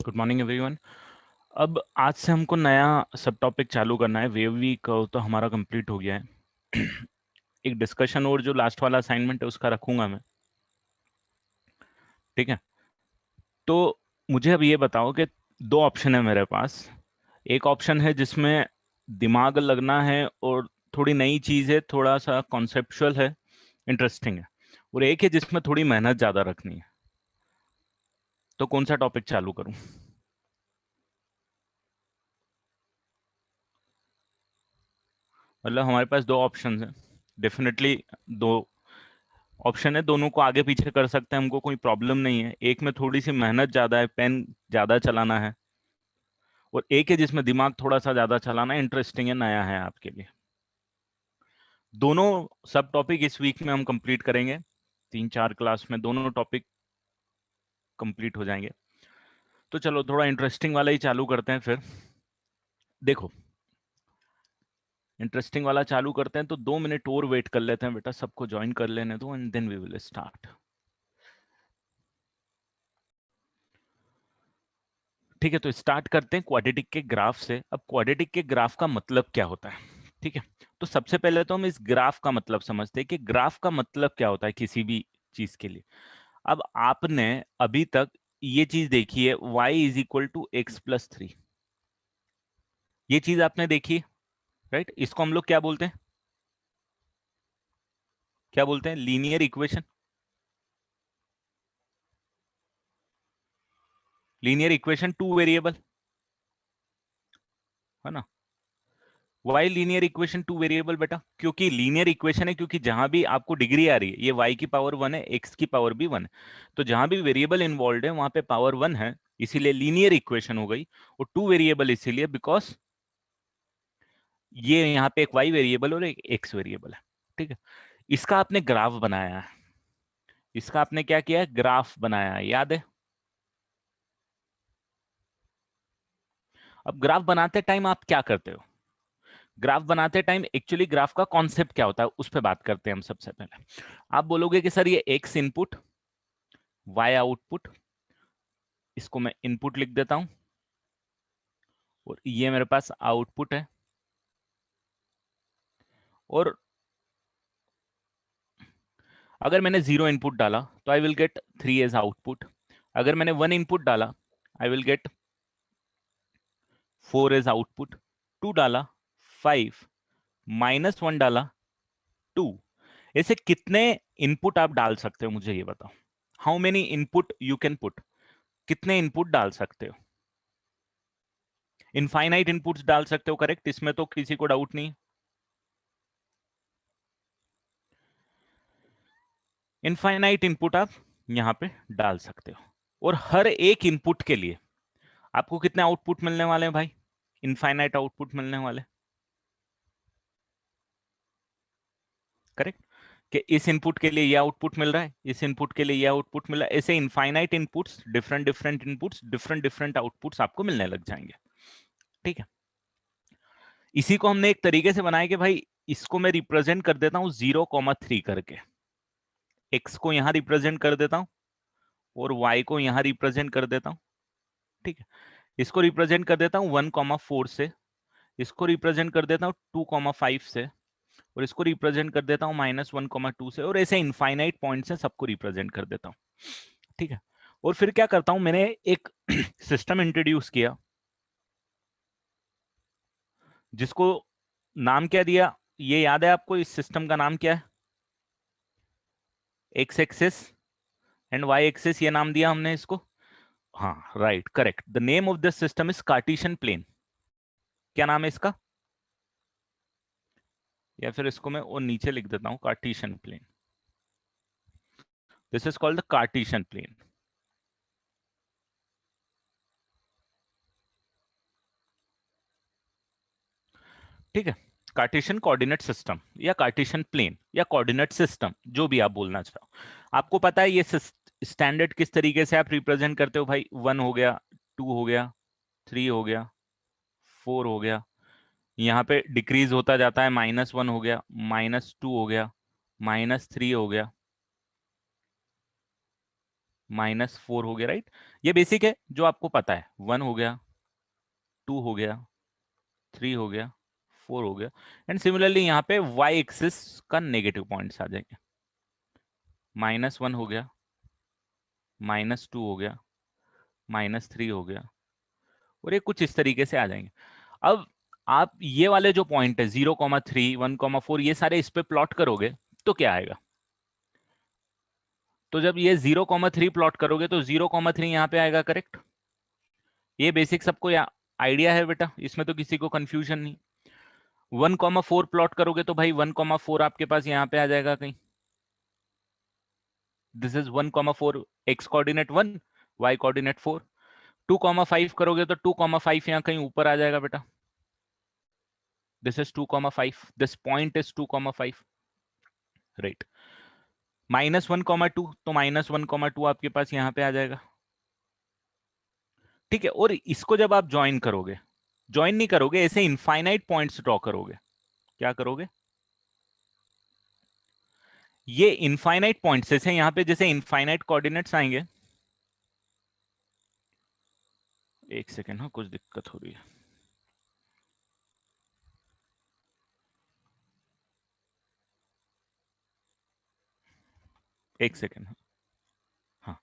Good morning everyone. अब आज से हमको नया सब टॉपिक चालू करना है। वेव वीक तो हमारा कंप्लीट हो गया है। एक डिस्कशन और जो लास्ट वाला असाइनमेंट है उसका रखूंगा मैं, ठीक है। तो मुझे अब ये बताओ कि दो ऑप्शन है मेरे पास। एक ऑप्शन है जिसमें दिमाग लगना है और थोड़ी नई चीज़ है, थोड़ा सा कॉन्सेप्चुअल है, इंटरेस्टिंग है। और एक है जिसमें थोड़ी मेहनत ज़्यादा रखनी है। तो कौन सा टॉपिक चालू करूं? मतलब हमारे पास दो ऑप्शन हैं, डेफिनेटली दो ऑप्शन है, दोनों को आगे पीछे कर सकते हैं, हमको कोई प्रॉब्लम नहीं है। एक में थोड़ी सी मेहनत ज्यादा है, पेन ज्यादा चलाना है, और एक है जिसमें दिमाग थोड़ा सा ज्यादा चलाना है, इंटरेस्टिंग है, नया है आपके लिए। दोनों सब टॉपिक इस वीक में हम कंप्लीट करेंगे। 3-4 क्लास में दोनों टॉपिक कंप्लीट हो जाएंगे। तो चलो थोड़ा इंटरेस्टिंग वाला ही चालू करते हैं फिर। देखो, इंटरेस्टिंग वाला चालू करते हैं तो 2 मिनट और वेट कर लेते हैं बेटा, सबको ज्वाइन कर लेने दो and then we will start. ठीक है, तो स्टार्ट करते हैं क्वाड्रेटिक के ग्राफ से। अब क्वाड्रेटिक के ग्राफ का मतलब क्या होता है, ठीक है। तो सबसे पहले तो हम इस ग्राफ का मतलब समझते हैं कि ग्राफ का मतलब क्या होता है किसी भी चीज के लिए। अब आपने अभी तक ये चीज देखी है, y is equal to x plus 3। ये चीज आपने देखी, राइट? इसको हम लोग क्या बोलते हैं? क्या बोलते हैं? Linear equation. Linear equation two variable, है ना? Why linear equation two variable बेटा, क्योंकि लीनियर इक्वेशन है, क्योंकि जहां भी आपको डिग्री आ रही है, ये y की पावर 1 है, x की पावर भी 1 है, तो जहां भी वेरिएबल इन्वॉल्व है वहां पे पावर 1 है, इसीलिए लीनियर इक्वेशन हो गई। और टू वेरिएबल इसीलिए बिकॉज ये यहाँ पे एक y वेरिएबल और एक x वेरिएबल है, ठीक है। इसका आपने ग्राफ बनाया है, इसका आपने क्या किया है? ग्राफ बनाया है, याद है? अब ग्राफ बनाते टाइम आप क्या करते हो? ग्राफ बनाते टाइम एक्चुअली ग्राफ का कॉन्सेप्ट क्या होता है उस पर बात करते हैं हम सबसे पहले। आप बोलोगे कि सर ये एक्स इनपुट, वाई आउटपुट, इसको मैं इनपुट लिख देता हूं, और ये मेरे पास आउटपुट है। और अगर मैंने 0 इनपुट डाला तो I will get 3 as output. अगर मैंने 1 इनपुट डाला I will get 4 as output. 2 डाला 5, -1 डाला 2। ऐसे कितने इनपुट आप डाल सकते हो मुझे ये बताओ। How many input you can put? कितने इनपुट डाल सकते हो? इनफाइनाइट इनपुट्स डाल सकते हो, करेक्ट, इसमें तो किसी को डाउट नहीं। इनफाइनाइट इनपुट आप यहां पे डाल सकते हो, और हर एक इनपुट के लिए आपको कितने आउटपुट मिलने वाले हैं भाई? इनफाइनाइट आउटपुट मिलने वाले, करेक्ट। कि इस इनपुट के लिए ये आउटपुट मिल रहा है, इस इनपुट के लिए ये आउटपुट मिल रहा है, ऐसे infinite inputs, different different inputs, different different outputs आपको मिलने लग जाएंगे, ठीक है। इसी को हमने एक तरीके से बनाया कि भाई इसको मैं रिप्रेजेंट कर देता हूं 0,3 करके। एक्स को यहां रिप्रेजेंट कर देता हूं और वाई को यहां रिप्रेजेंट कर देता हूं, ठीक है। इसको रिप्रेजेंट कर देता हूं 1,4 से, इसको रिप्रेजेंट कर देता हूं 2,5 से, और इसको रिप्रेजेंट कर देता हूं -1,2 से, और ऐसे इनफाइनाइट पॉइंट से सबको रिप्रेजेंट कर देता हूं, ठीक है। और फिर क्या करता हूं, मैंने एक सिस्टम इंट्रोड्यूस किया जिसको नाम क्या दिया, ये याद है आपको? इस सिस्टम का नाम क्या है? X axis and y axis, ये नाम दिया हमने इसको। हाँ, right, correct. The name of this system is Cartesian plane. क्या नाम है इसका? या फिर इसको मैं और नीचे लिख देता हूं, Cartesian plane. This is called the Cartesian plane, ठीक है। कार्टेशियन कोऑर्डिनेट सिस्टम या कार्टेशियन प्लेन या कोऑर्डिनेट सिस्टम, जो भी आप बोलना चाहो। आपको पता है ये स्टैंडर्ड किस तरीके से आप रिप्रेजेंट करते हो भाई? 1 हो गया, 2 हो गया, 3 हो गया, 4 हो गया, यहाँ पे डिक्रीज होता जाता है, -1 हो गया, -2 हो गया, -3 हो गया, -4 हो गया, राइट। ये बेसिक है जो आपको पता है, 1 हो गया, 2 हो गया, 3 हो गया, 4 हो गया। एंड सिमिलरली यहाँ पे वाई एक्सिस का नेगेटिव पॉइंट्स आ जाएंगे, -1 हो गया, -2 हो गया, -3 हो गया, और ये कुछ इस तरीके से आ जाएंगे। अब आप ये वाले जो पॉइंट है 0,3, 1,4, ये सारे इस पे प्लॉट करोगे तो क्या आएगा? तो जब ये 0,3 प्लॉट करोगे तो 0,3 यहाँ पे आएगा, करेक्ट? ये बेसिक सबको आइडिया है बेटा, इसमें तो किसी को कंफ्यूजन नहीं। 1,4 प्लॉट करोगे तो भाई 1,4 आपके पास यहाँ पे आ जाएगा कहीं, this is 1,4, x coordinate 1, y coordinate 4। 2,5 करोगे तो 2,5 यहाँ कहीं ऊपर आ जाएगा बेटा, this is 2,5, this point is 2,5, right. -1,2 तो -1,2 आपके पास यहाँ पे आ जाएगा, ठीक है। और इसको जब आप ज्वाइन करोगे, ज्वाइन नहीं करोगे, ऐसे इनफाइनाइट पॉइंट्स ड्रॉ करोगे, क्या करोगे? ये इनफाइनाइट पॉइंट्स जैसे यहाँ पे जैसे इनफाइनाइट कोऑर्डिनेट्स आएंगे, एक सेकेंड, हाँ कुछ दिक्कत हो रही है। एक सेकेंड, हाँ।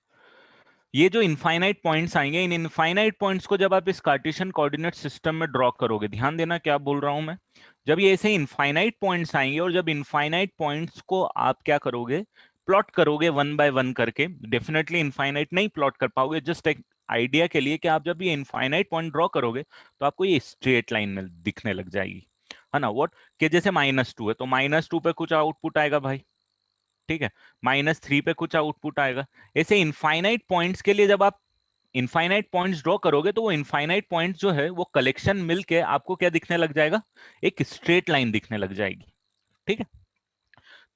ये जो इनफाइनाइट पॉइंट्स आएंगे, इन इनफाइनाइट पॉइंट्स को जब आप इस कार्टेशियन कोऑर्डिनेट सिस्टम में ड्रॉ करोगे, ध्यान देना क्या बोल रहा हूं मैं, जब ये ऐसे इनफाइनाइट पॉइंट्स आएंगे और जब इनफाइनाइट पॉइंट्स को आप क्या करोगे, प्लॉट करोगे 1 बाय 1 करके, डेफिनेटली इनफाइनाइट नहीं प्लॉट कर पाओगे, जस्ट एक आइडिया के लिए कि आप जब ये इनफाइनाइट पॉइंट ड्रॉ करोगे तो आपको ये स्ट्रेट लाइन में दिखने लग जाएगी, है ना। व्हाट कि जैसे -2 है तो -2 पे कुछ आउटपुट आएगा भाई, ठीक है, -3 पे कुछ आउटपुट आएगा। ऐसे इनफाइनाइट पॉइंट्स के लिए जब आप इनफाइनाइट पॉइंट्स ड्रॉ करोगे तो वो इनफाइनाइट पॉइंट्स जो है वो कलेक्शन मिलके आपको क्या दिखने लग जाएगा, एक स्ट्रेट लाइन दिखने लग जाएगी, ठीक है।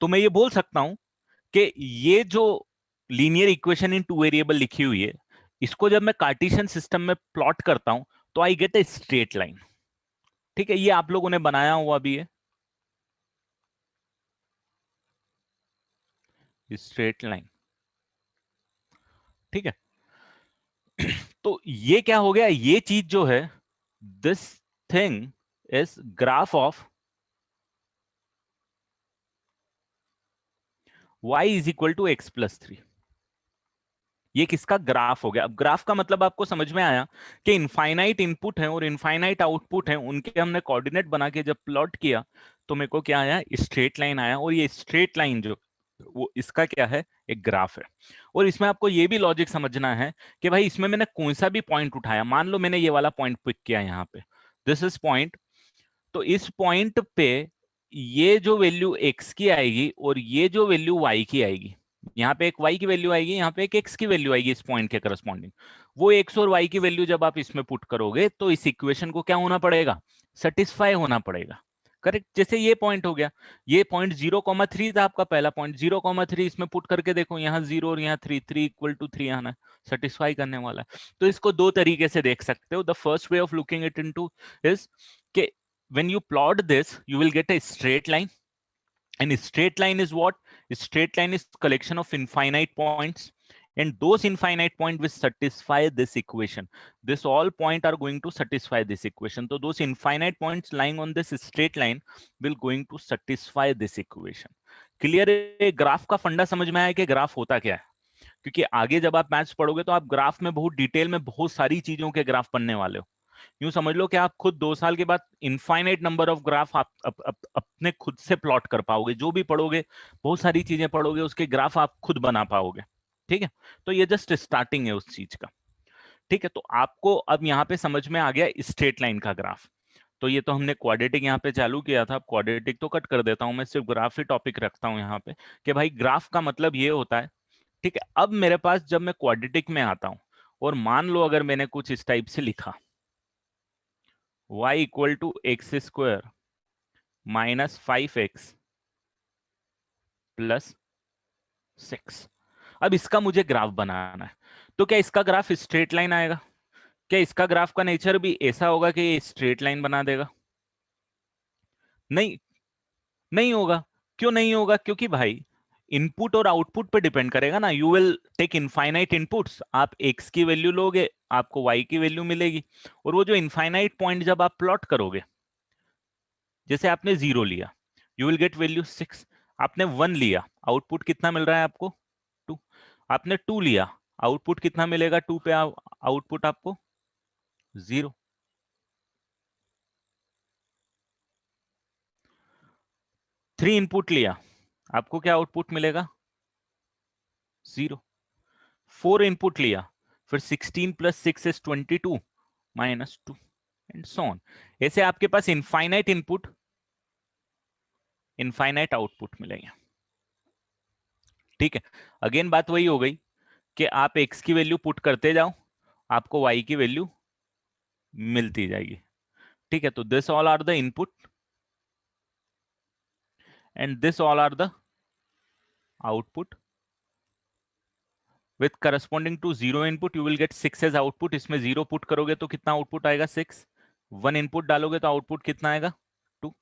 तो मैं ये बोल सकता हूं कि ये जो linear equation in two variable लिखी हुई है, इसको जब मैं कार्टेशियन सिस्टम में प्लॉट करता हूं तो I get a straight line, ठीक है। ये आप लोगों ने बनाया हुआ भी है, स्ट्रेट लाइन, ठीक है। तो ये क्या हो गया, ये चीज जो है, this thing is graph of y is equal to x+3। ये किसका ग्राफ हो गया? अब ग्राफ का मतलब आपको समझ में आया कि इनफाइनाइट इनपुट है और इनफाइनाइट आउटपुट है, उनके हमने कोऑर्डिनेट बना के जब प्लॉट किया तो मेरे को क्या आया, स्ट्रेट लाइन आया। और ये स्ट्रेट लाइन जो वो इसका क्या है, एक ग्राफ है। और इसमें आपको ये भी लॉजिक समझना है कि भाई इसमें मैंने कौन सा भी पॉइंट उठाया, मान लो मैंने ये वाला पॉइंट पिक किया यहाँ पे, दिस इज पॉइंट, तो इस पॉइंट पे ये जो वैल्यू x की आएगी और ये जो वैल्यू y की आएगी, यहाँ पे एक y की वैल्यू आएगी, यहाँ पे एक x की वैल्यू आएगी इस पॉइंट के करस्पॉन्डिंग, वो x और y की वैल्यू जब आप इसमें पुट करोगे तो इस इक्वेशन को क्या होना पड़ेगा, सेटिस्फाई होना पड़ेगा, करेक्ट। जैसे ये पॉइंट हो गया, ये पॉइंट 0,3 था आपका पहला पॉइंट, 0,3 इसमें पुट करके देखो, यहाँ 0 और यहाँ 3, 3 इक्वल टू 3 आना, सेटिस्फाई करने वाला है। तो इसको दो तरीके से देख सकते हो। The first way of looking it into is कि when you plot this you will get a straight line, and a straight line is what, a straight line is collection of infinite points, and those infinite points will satisfy this equation, this all point are going to satisfy this equation, so those infinite points lying on this straight line will going to satisfy this equation। Clear है? Graph का फंडा समझ में आया कि graph होता क्या है, क्योंकि आगे जब आप मैथ्स पढ़ोगे तो आप ग्राफ में बहुत डिटेल में बहुत सारी चीजों के ग्राफ पढ़ने वाले हो। यूं समझ लो कि आप खुद 2 साल के बाद इनफाइनाइट नंबर ऑफ ग्राफ आप अपने खुद से प्लॉट कर पाओगे, जो भी पढ़ोगे, बहुत सारी चीजें पढ़ोगे, उसके ग्राफ आप खुद बना पाओगे, ठीक है। तो ये जस्ट स्टार्टिंग है उस चीज का, ठीक है। तो आपको अब यहाँ पे समझ में आ गया स्ट्रेट लाइन का ग्राफ। तो ये तो हमने क्वाड्रेटिक यहाँ पे चालू किया था, क्वाड्रेटिक तो कट कर देता हूं मैं, सिर्फ ग्राफ ही टॉपिक रखता हूं यहाँ पे कि भाई ग्राफ का मतलब ये होता है, ठीक है। अब मेरे पास जब मैं क्वाड्रेटिक में आता हूं और मान लो अगर मैंने कुछ इस टाइप से लिखा, y equal to x square -5x plus 6, अब इसका मुझे ग्राफ बनाना है, तो क्या इसका ग्राफ स्ट्रेट लाइन आएगा? क्या इसका ग्राफ का नेचर भी ऐसा होगा कि ये स्ट्रेट लाइन बना देगा? नहीं, नहीं होगा। क्यों नहीं होगा? क्योंकि भाई इनपुट और आउटपुट पे डिपेंड करेगा ना। You will take infinite inputs, आप एक्स की वैल्यू लोगे, आपको वाई की वैल्यू मिलेगी। और वो जो इनफाइनाइट पॉइंट जब आप प्लॉट करोगे, जैसे आपने 0 लिया, यू विल गेट वैल्यू 6। आपने 1 लिया, आउटपुट कितना मिल रहा है आपको? 2। आपने 2 लिया, आउटपुट कितना मिलेगा 2 पे? आउटपुट आपको 0। 3 इनपुट लिया, आपको क्या आउटपुट मिलेगा? 0। 4 इनपुट लिया, फिर 16 plus 6 is 22 minus 2 and so on. ऐसे आपके पास इनफाइनाइट इनपुट, इनफाइनाइट आउटपुट मिलेंगे। ठीक है, अगेन बात वही हो गई कि आप एक्स की वैल्यू पुट करते जाओ, आपको वाई की वैल्यू मिलती जाएगी। ठीक है, तो this all are the input and this all are the output with corresponding to 0 input you will get 6 as output. इसमें 0 पुट करोगे तो कितना आउटपुट आएगा? 6। 1 इनपुट डालोगे तो आउटपुट कितना आएगा? 2।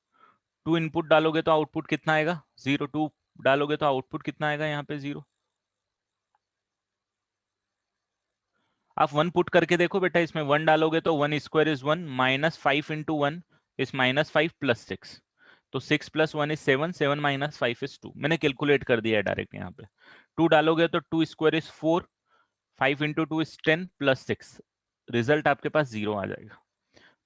2 इनपुट डालोगे तो आउटपुट कितना आएगा? 0। 2 डालोगे तो आउटपुट कितना आएगा यहाँ पे? 0। आप 1 पुट करके देखो बेटा, इसमें 1 डालोगे तो 1 square is 1 minus 5 into 1 is minus 5 plus 6। तो 6 प्लस 1 इज 7, 7 माइनस 5 इज 2। मैंने कैलकुलेट कर दिया है डायरेक्ट यहाँ पे। 2 डालोगे तो 2 square is 4, 5 into 2 is 10 plus 6, result आपके पास 0 आ जाएगा।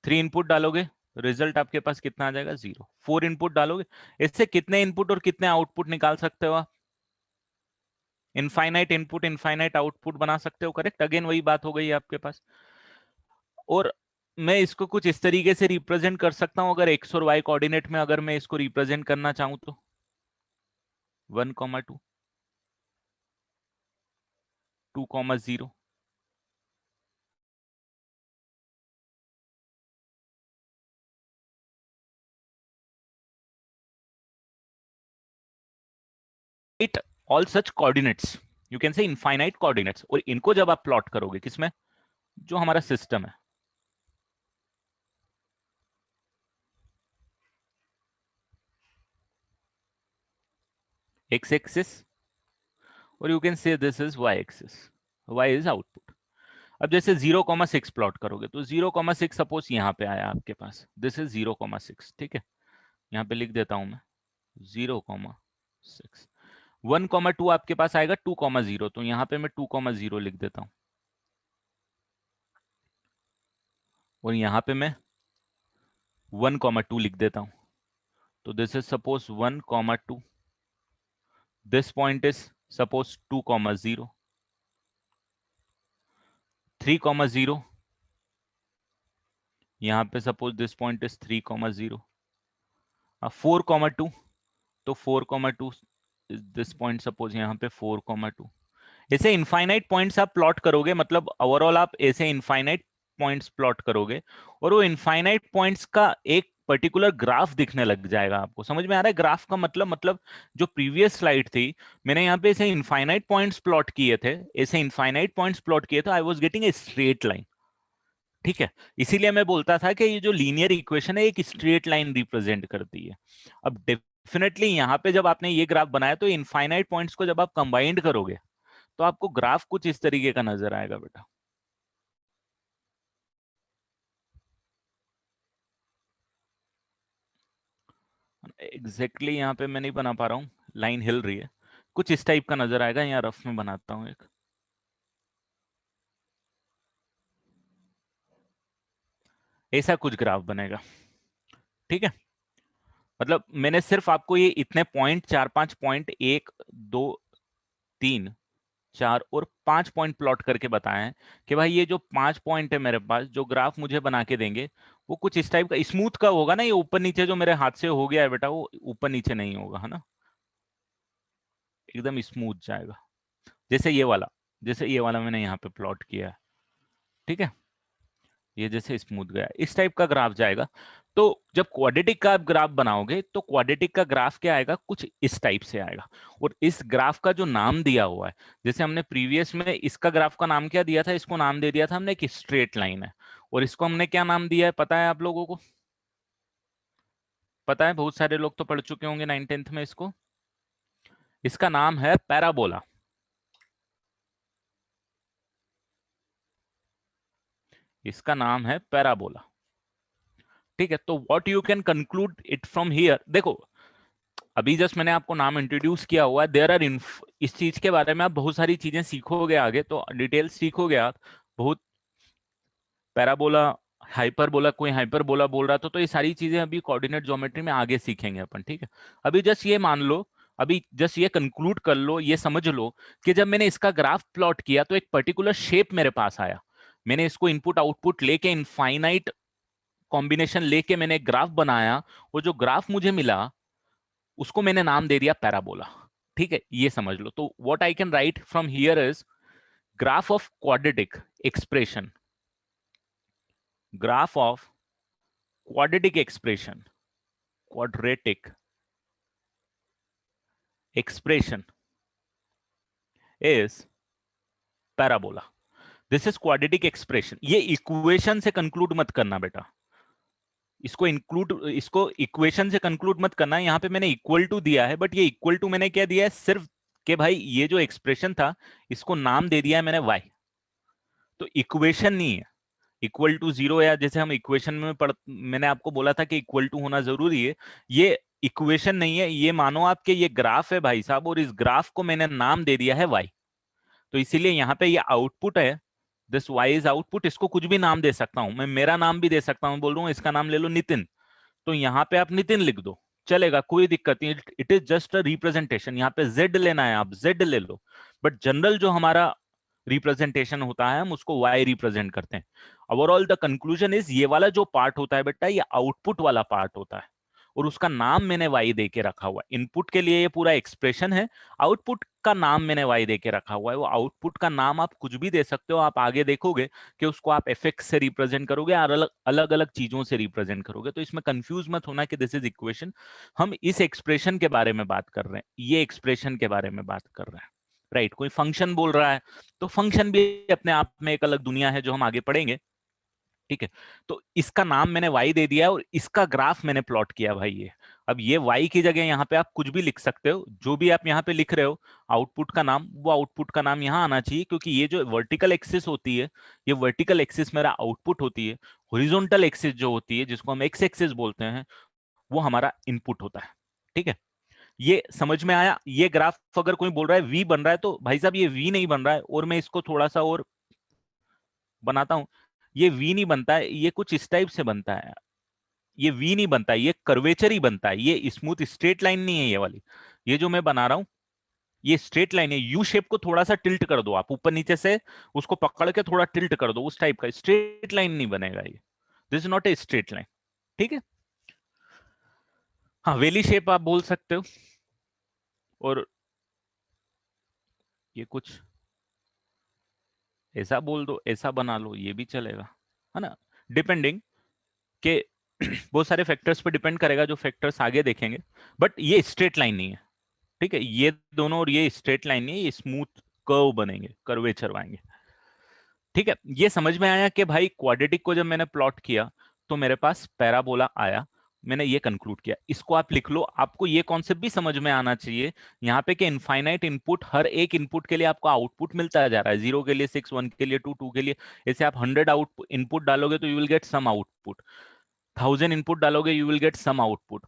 3 इनपुट डालोगे, रिजल्ट आपके पास कितना आ जाएगा? 0। 4 इनपुट डालोगे, इससे कितने इनपुट और कितने आउटपुट निकाल सकते हो आप? इनफाइनाइट इनपुट इनफाइनाइट आउटपुट बना सकते हो। करेक्ट, अगेन वही बात हो गई आपके पास। और मैं इसको कुछ इस तरीके से रिप्रेजेंट कर सकता हूं, अगर एक्स और वाई कोऑर्डिनेट में अगर मैं इसको रिप्रेजेंट करना चाहूं तो 1,2, 2,0, it all such coordinates, you can से इनफाइनाइट कोऑर्डिनेट्स। और इनको जब आप प्लॉट करोगे किसमें? जो हमारा सिस्टम है, एक्स एक्सिस, और you can say this is y axis, y is output. अब जैसे 0,6 प्लॉट करोगे तो 0,6 सपोज यहाँ पे आया आपके पास, दिस इज 0,6। ठीक है, यहाँ पे लिख देता हूं मैं 0,6। 1,2 आपके पास आएगा 2,0, तो यहाँ पे मैं 2,0 लिख देता हूं, और यहाँ पे मैं 1,2 लिख देता हूं। तो this is suppose 1,2, this point is suppose 2,0, 3,0, यहाँ पे सपोज दिस पॉइंट इज 3,0, 4,2, तो 4,2 दिस पॉइंट सपोज यहाँ पे 4,2। ऐसे इनफाइनाइट पॉइंट्स आप प्लॉट करोगे, मतलब ओवरऑल आप ऐसे इनफाइनाइट पॉइंट्स प्लॉट करोगे, और वो इनफाइनाइट पॉइंट्स का एक पर्टिकुलर ग्राफ दिखने लग जाएगा। आपको समझ में आ रहा है ग्राफ का मतलब जो प्रीवियस स्लाइड थी, मैंने यहाँ पे ऐसे इनफाइनाइट पॉइंट्स प्लॉट किए थे, ऐसे इनफाइनाइट पॉइंट्स प्लॉट किए थे, I was getting a straight line. ठीक है, इसीलिए मैं बोलता था कि ये जो लीनियर इक्वेशन है एक स्ट्रेट लाइन रिप्रेजेंट करती है। अब डेफिनेटली यहाँ पे जब आपने ये ग्राफ बनाया तो इनफाइनाइट पॉइंट्स को जब आप कंबाइंड करोगे तो आपको ग्राफ कुछ इस तरीके का नजर आएगा बेटा। एग्जैक्टली यहाँ पे मैं नहीं बना पा रहा हूँ, लाइन हिल रही है, कुछ इस टाइप का नजर आएगा। यहाँ रफ में बनाता हूँ एक, ऐसा कुछ ग्राफ बनेगा। ठीक है, मतलब मैंने सिर्फ आपको ये इतने पॉइंट, 4-5 पॉइंट, 1, 2, 3, 4 और 5 पॉइंट प्लॉट करके बताए हैं कि भाई ये जो 5 पॉइंट है मेरे पास, जो ग्राफ मुझे बना के देंगे वो कुछ इस टाइप का स्मूथ का होगा ना। ये ऊपर नीचे जो मेरे हाथ से हो गया है बेटा, वो ऊपर नीचे नहीं होगा, है ना, एकदम स्मूथ जाएगा। जैसे ये वाला, जैसे ये वाला मैंने यहाँ पे प्लॉट किया है। ठीक है, ये जैसे स्मूथ गया, इस टाइप का ग्राफ जाएगा। तो जब क्वाड्रेटिक का आप ग्राफ बनाओगे तो क्वाड्रेटिक का ग्राफ क्या आएगा? कुछ इस टाइप से आएगा। और इस ग्राफ का जो नाम दिया हुआ है, जैसे हमने प्रीवियस में इसका ग्राफ का नाम क्या दिया था? इसको नाम दे दिया था हमने कि स्ट्रेट लाइन है। और इसको हमने क्या नाम दिया है पता है आप लोगों को? पता है, बहुत सारे लोग तो पढ़ चुके होंगे 9th 10th में इसको। इसका नाम है पैराबोला। इसका नाम है पैराबोला। ठीक है, तो what you can conclude it from here, देखो अभी जस्ट मैंने आपको नाम इंट्रोड्यूस किया हुआ है, देयर आर इस चीज के बारे में आप बहुत सारी चीजें सीखोगे आगे, तो डिटेल्स सीखोगे आप बहुत। पैराबोला, हाइपरबोला, कोई हाइपरबोला बोल रहा तो ये सारी चीजें अभी कोऑर्डिनेट ज्योमेट्री में आगे सीखेंगे अपन। ठीक है, अभी जस्ट ये मान लो, अभी जस्ट ये कंक्लूड कर लो, ये समझ लो कि जब मैंने इसका ग्राफ प्लॉट किया तो एक पर्टिकुलर शेप मेरे पास आया। मैंने इसको इनपुट आउटपुट लेके इनफाइनाइट कॉम्बिनेशन लेके मैंने एक ग्राफ बनाया। वो जो ग्राफ मुझे मिला उसको मैंने नाम दे दिया पैराबोला। ठीक है, ये समझ लो। तो what I can write from here is graph of quadratic expression, graph of quadratic expression, quadratic expression is parabola. This is quadratic expression. ये इक्वेशन से कंक्लूड मत करना बेटा, इसको इक्वेशन से कंक्लूड मत करना। यहाँ पे मैंने इक्वल टू दिया है, बट ये इक्वल टू मैंने क्या दिया है सिर्फ कि भाई ये जो एक्सप्रेशन था इसको नाम दे दिया है मैंने y, तो इक्वेशन नहीं है। इक्वल टू जीरो, या जैसे हम इक्वेशन में मैंने आपको बोला था कि इक्वल टू होना जरूरी है, ये इक्वेशन नहीं है। ये मानो आपके ये ग्राफ है भाई साहब, और इस ग्राफ को मैंने नाम दे दिया है y। तो इसीलिए यहाँ पे ये आउटपुट है, दिस y इज आउटपुट। इसको कुछ भी नाम दे सकता हूं मैं, मेरा नाम भी दे सकता हूं, बोल रहा हूँ इसका नाम ले लो नितिन, तो यहाँ पे आप नितिन लिख दो, चलेगा, कोई दिक्कत नहीं। It is just a representation. यहाँ पे z लेना है आप z ले लो, बट जनरल जो हमारा रिप्रेजेंटेशन होता है हम उसको y रिप्रेजेंट करते हैं। ओवरऑल द कंक्लूजन इज ये वाला जो पार्ट होता है बेटा ये आउटपुट वाला पार्ट होता है, और उसका नाम मैंने y दे के रखा हुआ है। इनपुट के लिए ये पूरा एक्सप्रेशन है, आउटपुट का नाम मैंने y दे के रखा हुआ है। वो आउटपुट का नाम आप कुछ भी दे सकते हो, आप आगे देखोगे कि उसको आप एफ से रिप्रेजेंट करोगे और अलग अलग चीजों से रिप्रेजेंट करोगे। तो इसमें कंफ्यूज मत होना कि दिस इज इक्वेशन, हम इस एक्सप्रेशन के बारे में बात कर रहे हैं, ये एक्सप्रेशन के बारे में बात कर रहे हैं। राइट, कोई फंक्शन बोल रहा है तो फंक्शन भी अपने आप में एक अलग दुनिया है जो हम आगे पढ़ेंगे। ठीक है, तो इसका नाम मैंने y दे दिया है और इसका ग्राफ मैंने प्लॉट किया भाई ये। अब ये y की जगह यहाँ पे आप कुछ भी लिख सकते हो, जो भी आप यहाँ पे लिख रहे हो आउटपुट का नाम, वो आउटपुट का नाम यहाँ आना चाहिए, क्योंकि ये जो वर्टिकल एक्सिस होती है, ये वर्टिकल एक्सिस मेरा आउटपुट होती है। हॉरिजॉन्टल एक्सिस जो होती है जिसको हम एक्स एक्सिस बोलते हैं, वो हमारा इनपुट होता है। ठीक है, ये समझ में आया। ये ग्राफ अगर कोई बोल रहा है वी बन रहा है, तो भाई साहब ये वी नहीं बन रहा है, और मैं इसको थोड़ा सा और बनाता हूं। ये वी नहीं बनता है, ये कुछ इस टाइप से बनता है। ये वी नहीं बनता है, ये कर्वेचर ही बनता है, ये स्मूथ स्ट्रेट लाइन नहीं है ये वाली। ये जो मैं बना रहा हूं ये स्ट्रेट लाइन है। यू शेप को थोड़ा सा टिल्ट कर दो आप ऊपर नीचे से, उसको पकड़ के थोड़ा टिल्ट कर दो, उस टाइप का स्ट्रेट लाइन नहीं बनेगा ये। This is not a straight line. ठीक है, हाँ वेली शेप आप बोल सकते हो, और ये कुछ ऐसा बोल दो, ऐसा बना लो, ये भी चलेगा, है ना, डिपेंडिंग के बहुत सारे फैक्टर्स पे डिपेंड करेगा, जो फैक्टर्स आगे देखेंगे। बट ये स्ट्रेट लाइन नहीं है। ठीक है, ये दोनों और ये स्ट्रेट लाइन नहीं है, ये स्मूथ कर्व बनेंगे, कर्वेचर आएंगे। ठीक है, ये समझ में आया कि भाई क्वाड्रेटिक को जब मैंने प्लॉट किया तो मेरे पास पैराबोला आया, मैंने ये कंक्लूड किया। इसको आप लिख लो, आपको ये कॉन्सेप्ट भी समझ में आना चाहिए यहाँ पे कि इनफाइनाइट इनपुट, हर एक इनपुट के लिए आपको आउटपुट मिलता जा रहा है, 0 के लिए 6, 1 के लिए 2, 2 के लिए। ऐसे आप 100 आउट इनपुट डालोगे तो you will get some output, 1000 input डालोगे you will get some output,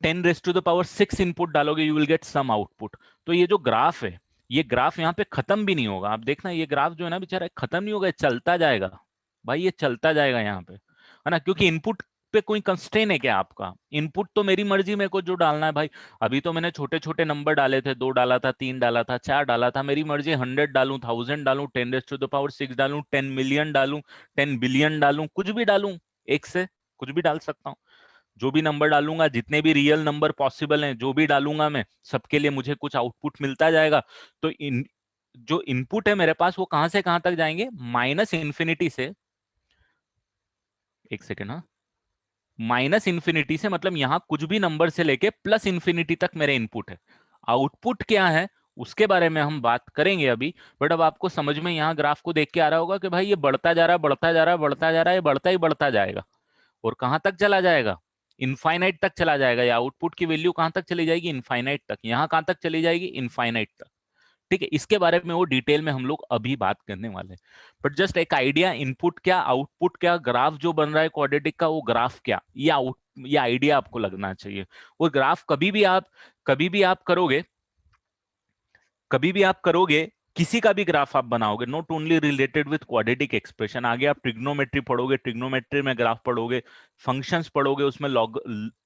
10⁻⁶ input डालोगे you will get some output. तो ये जो ग्राफ है, ये ग्राफ यहाँ पे खत्म भी नहीं होगा। आप देखना ये ग्राफ जो है ना बेचारा खत्म नहीं होगा, ये चलता जाएगा भाई, ये चलता जाएगा यहाँ पे, है ना, क्योंकि इनपुट पे कोई कंस्ट्रेन है क्या आपका? इनपुट तो मेरी मर्जी, मेरे को जो डालना है भाई। अभी तो मैंने छोटे छोटे नंबर डाले थे, 2 डाला था, 3 डाला था, 4 डाला था, मेरी मर्जी 100 डालूं, 1000 डालूं, 10⁻⁶ डालूं, 10 मिलियन डालूं, 10 बिलियन डालूं, कुछ भी डालूं, एक से कुछ भी डाल सकता हूँ। जो भी नंबर डालूंगा, जितने भी रियल नंबर पॉसिबल हैं जो भी डालूंगा मैं, सबके लिए मुझे कुछ आउटपुट मिलता जाएगा। तो जो इनपुट है मेरे पास वो कहां से कहां तक जाएंगे, माइनस इंफिनिटी से, एक सेकेंड, हाँ, माइनस इंफिनिटी से मतलब यहां कुछ भी नंबर से लेके प्लस इंफिनिटी तक मेरे इनपुट है। आउटपुट क्या है उसके बारे में हम बात करेंगे अभी, बट अब आपको समझ में यहाँ ग्राफ को देख के आ रहा होगा कि भाई ये बढ़ता जा रहा है, बढ़ता जा रहा है, बढ़ता जा रहा है, ये बढ़ता ही बढ़ता जाएगा, और कहां तक चला जाएगा, इनफाइनाइट तक चला जाएगा, या आउटपुट की वैल्यू कहां तक चली जाएगी, इनफाइनाइट तक। यहां कहां तक चली जाएगी, इनफाइनाइट तक। ठीक है, इसके बारे में वो डिटेल में हम लोग अभी बात करने वाले हैं। बट जस्ट एक आइडिया, इनपुट क्या आउटपुट क्या, ग्राफ जो बन रहा है क्वाड्रेटिक का वो ग्राफ क्या, ये आइडिया आपको लगना चाहिए। वो ग्राफ कभी भी आप करोगे, कभी भी आप करोगे, किसी का भी ग्राफ आप बनाओगे, not only related with quadratic expression, आगे आप ट्रिग्नोमेट्री पढ़ोगे, ट्रिग्नोमेट्री में ग्राफ पढ़ोगे, फंक्शंस पढ़ोगे, उसमें लॉग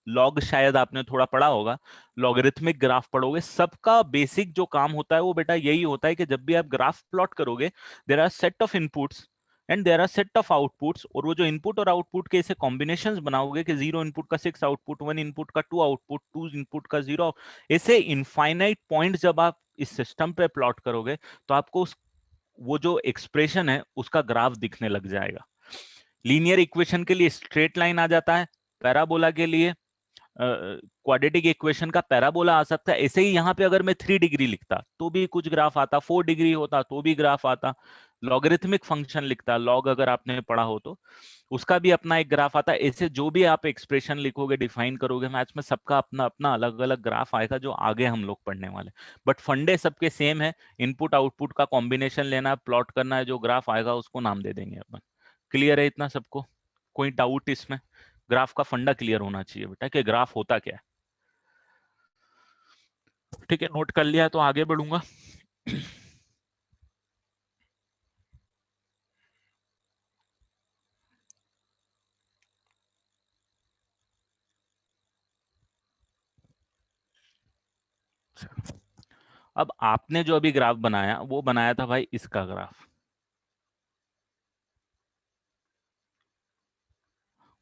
लॉग शायद आपने थोड़ा पढ़ा होगा, लॉगरिथमिक ग्राफ पढ़ोगे। सबका बेसिक जो काम होता है वो बेटा यही होता है कि जब भी आप ग्राफ प्लॉट करोगे, there are set of inputs and there are set of outputs, और वो जो इनपुट और आउटपुट के ऐसे कॉम्बिनेशंस बनाओगे कि 0 इनपुट का 6 आउटपुट, 1 इनपुट का 2 आउटपुट, 2 इनपुट का 0, ऐसे इनफाइनाइट पॉइंट जब आप इस सिस्टम पे प्लॉट करोगे तो आपको वो जो एक्सप्रेशन है उसका ग्राफ दिखने लग जाएगा। लीनियर इक्वेशन के लिए स्ट्रेट लाइन आ जाता है, पैराबोला के लिए क्वाड्रेटिक इक्वेशन का पैराबोला आ सकता है। ऐसे ही यहाँ पे अगर मैं 3 डिग्री लिखता तो भी कुछ ग्राफ आता, 4 डिग्री होता तो भी ग्राफ आता, लॉगरिथमिक फंक्शन लिखता, लॉग अगर आपने पढ़ा हो तो उसका भी अपना एक ग्राफ आता है। ऐसे जो भी आप एक्सप्रेशन लिखोगे, डिफाइन करोगे मैथ्स में, सबका अपना अपना अलग अलग ग्राफ आएगा जो आगे हम लोग पढ़ने वाले। बट फंडे सबके सेम है, इनपुट आउटपुट का कॉम्बिनेशन लेना, प्लॉट करना है, जो ग्राफ आएगा उसको नाम दे देंगे अपन। क्लियर है इतना सबको, कोई डाउट इसमें? ग्राफ का फंडा क्लियर होना चाहिए बेटा कि ग्राफ होता क्या है। ठीक है, नोट कर लिया तो आगे बढ़ूंगा। अब आपने जो अभी ग्राफ बनाया वो बनाया था भाई इसका ग्राफ,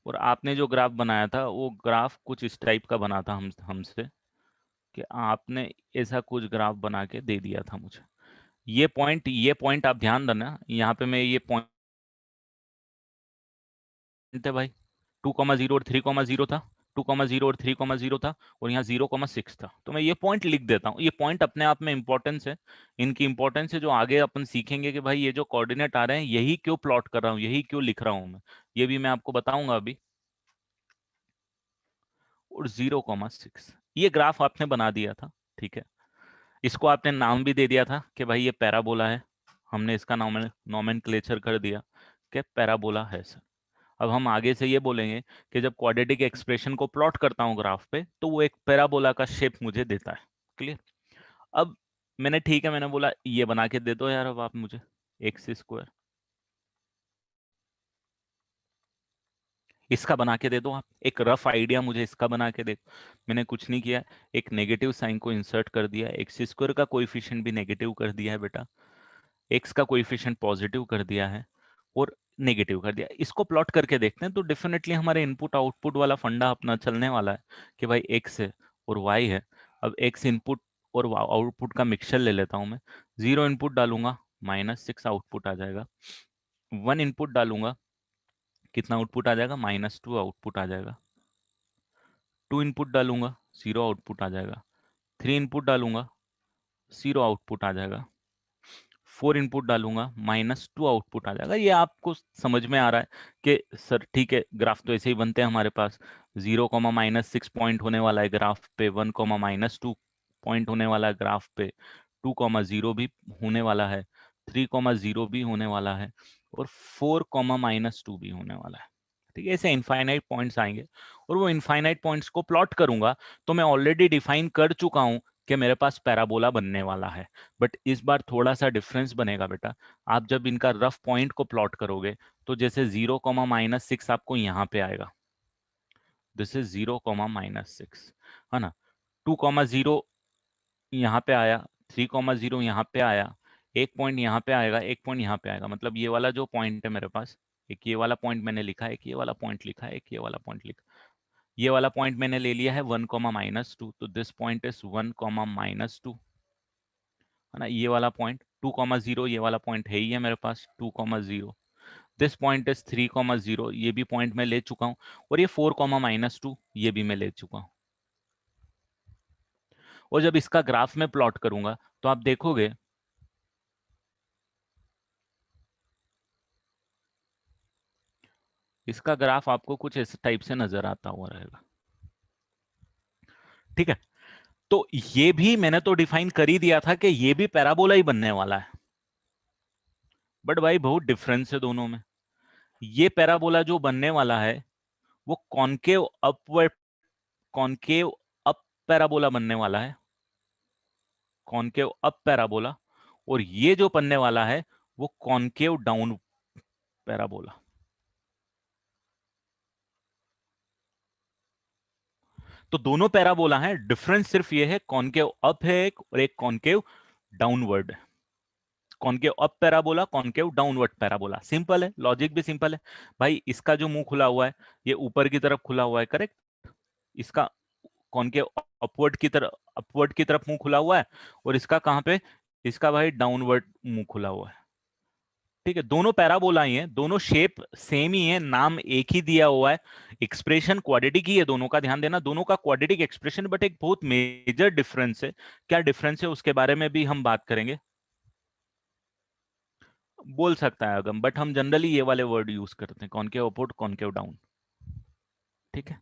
और आपने जो ग्राफ बनाया था वो ग्राफ कुछ इस टाइप का बना था हमसे, कि आपने ऐसा कुछ ग्राफ बना के दे दिया था मुझे। ये पॉइंट आप ध्यान देना, यहाँ पे मैं ये पॉइंट थे भाई, 2,0 और 3,0 था, 2,0 और 3,0 था, और यहाँ 0,6 था। तो मैं ये पॉइंट लिख देता हूँ, ये पॉइंट अपने आप में इंपॉर्टेंस है, इनकी इंपॉर्टेंस है जो आगे अपन सीखेंगे कि भाई ये जो कोऑर्डिनेट आ रहे हैं यही क्यों प्लॉट कर रहा हूँ, यही क्यों लिख रहा हूँ मैं, ये भी मैं आपको बताऊंगा अभी। और 0,6 ये ग्राफ आपने बना दिया था, ठीक है। इसको आपने नाम भी दे दिया था कि भाई ये पैराबोला है, हमने इसका नॉमेनक्लेचर कर दिया कि पैराबोला है सर। अब हम आगे से ये बोलेंगे कि जब क्वाड्रेटिक एक्सप्रेशन को प्लॉट करता हूँ ग्राफ पे तो वो एक पैराबोला का शेप मुझे देता है। क्लियर? अब मैंने, ठीक है, मैंने बोला ये बना के दे दो यार अब आप मुझे, एक्स स्क्वायर इसका बना के दे दो आप, एक रफ आइडिया मुझे इसका बना के दे। मैंने कुछ नहीं किया, एक नेगेटिव साइन को इंसर्ट कर दिया, एक्स स्क्वायर का कोएफिशिएंट भी नेगेटिव कर दिया है बेटा, एक्स का कोएफिशिएंट पॉजिटिव कर दिया है, और नेगेटिव कर दिया। इसको प्लॉट करके देखते हैं तो डेफिनेटली हमारे इनपुट आउटपुट वाला फंडा अपना चलने वाला है कि भाई एक्स है और वाई है। अब एक्स इनपुट और आउटपुट का मिक्सचर ले लेता हूं मैं। 0 इनपुट डालूंगा, -6 आउटपुट आ जाएगा। 1 इनपुट डालूंगा, कितना आउटपुट आ जाएगा, -2 आउटपुट आ जाएगा। 2 इनपुट डालूंगा, 0 आउटपुट आ जाएगा। 3 इनपुट डालूंगा, 0 आउटपुट आ जाएगा। 4 इनपुट डालूंगा, -2 आउटपुट आ जाएगा। ये आपको समझ में आ रहा है कि सर ठीक है, ग्राफ तो ऐसे ही बनते हैं हमारे पास, 0, -6 पॉइंट होने वाला है ग्राफ पे, 1, -2 पॉइंट होने वाला है ग्राफ पे, 2, 0 भी होने वाला है, 3, 0 भी होने वाला है, और 4, -2 भी होने वाला है। ठीक है, ऐसे इनफाइनाइट पॉइंट्स आएंगे, और वो इनफाइनाइट पॉइंट्स को प्लॉट करूंगा तो मैं ऑलरेडी डिफाइन कर चुका हूं कि मेरे पास पैराबोला बनने वाला है। बट इस बार थोड़ा सा डिफरेंस बनेगा बेटा, आप जब इनका रफ पॉइंट को प्लॉट करोगे तो जैसे 0, -6 आपको यहाँ पे आएगा, दिस इज 0, -6, है ना। 2, 0 यहाँ पे आया, 3, 0 यहाँ पे आया, एक पॉइंट यहाँ पे आएगा, एक पॉइंट यहाँ पे आएगा, मतलब ये वाला जो पॉइंट है मेरे पास, एक ये वाला पॉइंट मैंने लिखा है, एक ये वाला पॉइंट लिखा है, एक ये वाला पॉइंट लिखा, ये वाला पॉइंट मैंने ले लिया है 1, -2, तो दिस पॉइंट इज 1, -2, है ना। ये वाला पॉइंट 2, 0, ये वाला पॉइंट है ही है मेरे पास 2, 0, दिस पॉइंट इज 3, 0, ये भी पॉइंट मैं ले चुका हूँ, और ये 4, -2 ये भी मैं ले चुका हूँ। और जब इसका ग्राफ में प्लॉट करूंगा तो आप देखोगे इसका ग्राफ आपको कुछ इस टाइप से नजर आता हुआ रहेगा। ठीक है, तो ये भी मैंने तो डिफाइन कर ही दिया था कि ये भी पैराबोला ही बनने वाला है, बट भाई बहुत डिफरेंस है दोनों में। ये पैराबोला जो बनने वाला है वो concave upward, concave up parabola बनने वाला है, कॉनकेव अप पैराबोला। और ये जो बनने वाला है वो कॉनकेव डाउन पैराबोला। तो दोनों पैराबोला हैं, डिफरेंस सिर्फ ये है कॉनकेव अप है एक और एक कॉनकेव डाउनवर्ड है। Concave up parabola, concave downward parabola, simple है, लॉजिक भी सिंपल है। भाई इसका जो मुंह खुला हुआ है ये ऊपर की तरफ खुला हुआ है, करेक्ट। इसका कॉनकेव अपवर्ड की तरफ मुंह खुला हुआ है, और इसका कहां पे, इसका भाई डाउनवर्ड मुंह खुला हुआ है। ठीक है, दोनों पैराबोला ही हैं, दोनों शेप सेम ही है, नाम एक ही दिया हुआ है, एक्सप्रेशन क्वाड्रेटिक ही है दोनों का, ध्यान देना दोनों का क्वाड्रेटिक एक्सप्रेशन, बट एक बहुत मेजर डिफरेंस है। क्या डिफरेंस है उसके बारे में भी हम बात करेंगे। बोल सकता है अगम, बट हम जनरली ये वाले वर्ड यूज करते हैं, कॉनकेव अपवर्ड, कॉनकेव डाउन। ठीक है,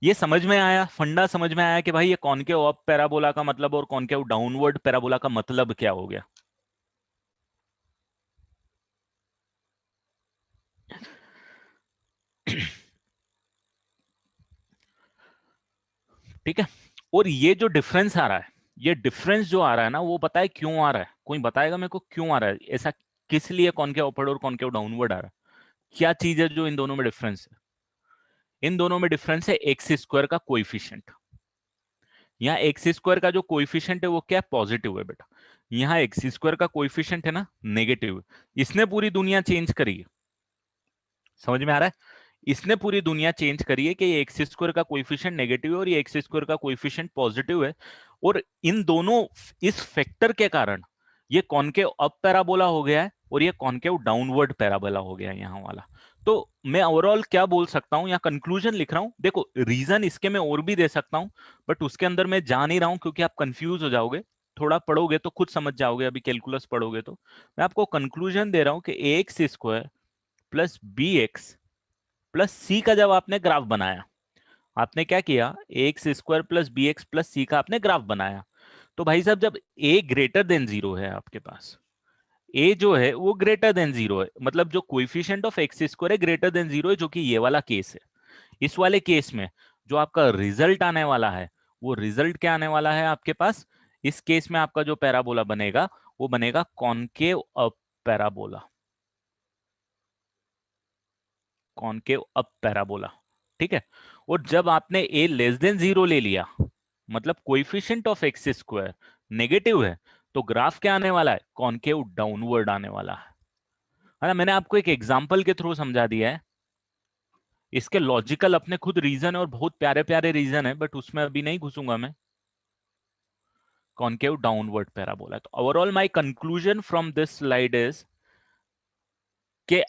ये समझ में आया, फंडा समझ में आया कि भाई ये कॉनकेव अप पैराबोला का मतलब और कॉनकेव डाउनवर्ड पैराबोला का मतलब क्या हो गया। ठीक है, और ये जो डिफरेंस आ रहा है, ये डिफरेंस जो आ रहा है ना, वो पता है क्यों आ रहा है, कोई बताएगा मेरे को क्यों आ रहा है ऐसा, किस लिए कॉनकेव अपवर्ड और कॉनकेव डाउनवर्ड आ रहा है, क्या चीज है जो इन दोनों में डिफरेंस है। इन दोनों में डिफरेंस है एक्स स्क्वायर का कोइफिशिएंट। यहाँ एक्स स्क्वायर का जो कोइफिशिएंट है वो क्या है, पॉजिटिव है बेटा। यहाँ एक्स स्क्वायर का कोइफिशिएंट है ना, नेगेटिव है। इसने पूरी दुनिया चेंज करी है, समझ में आ रहा है। इसने पूरी दुनिया चेंज करी है कि ये एक्स स्क्वायर का कोइफिशिएंट नेगेटिव है और ये एक्स स्क्वायर का कोइफिशिएंट पॉजिटिव है। और इन दोनों, इस फैक्टर के कारण ये कॉनकेव अप पैराबोला हो गया है और ये कॉनकेव डाउनवर्ड पैराबोला हो गया है यहाँ वाला। तो मैं ओवरऑल क्या बोल सकता हूँ, या कंक्लूजन लिख रहा हूँ, देखो रीजन इसके मैं और भी दे सकता हूँ, बट उसके अंदर मैं जा नहीं रहा हूँ क्योंकि आप कंफ्यूज हो जाओगे। थोड़ा पढ़ोगे तो खुद समझ जाओगे, अभी कैलकुलस पढ़ोगे तो। मैं आपको कंक्लूजन दे रहा हूँ कि a x square plus b x plus c का जब आपने ग्राफ बनाया, आपने क्या किया, a x square plus b x plus c का आपने ग्राफ बनाया। तो भाई साहब जब ए ग्रेटर देन जीरो है आपके पास, ए जो है वो ग्रेटर देन जीरो है, मतलब जो कोइफिशिएंट ऑफ एक्स स्क्वायर है ग्रेटर देन जीरो है, जो कि ये वाला केस है। इस वाले केस में जो आपका रिजल्ट आने वाला है, वो रिजल्ट क्या आने वाला है आपके पास, इस केस में आपका जो पैराबोला बनेगा वो बनेगा concave up parabola, concave up parabola. ठीक है, और जब आपने ए लेस देन जीरो ले लिया, मतलब coefficient of x square negative है, तो ग्राफ क्या आने वाला है, कॉनकेव डाउनवर्ड आने वाला है ना। मैंने आपको एक एग्जांपल के थ्रू समझा दिया है, इसके लॉजिकल अपने खुद रीजन है और बहुत प्यारे प्यारे रीजन है, बट उसमें अभी नहीं घुसूंगा मैं। कॉनकेव डाउनवर्ड पैराबोला, तो overall my conclusion from this slide is के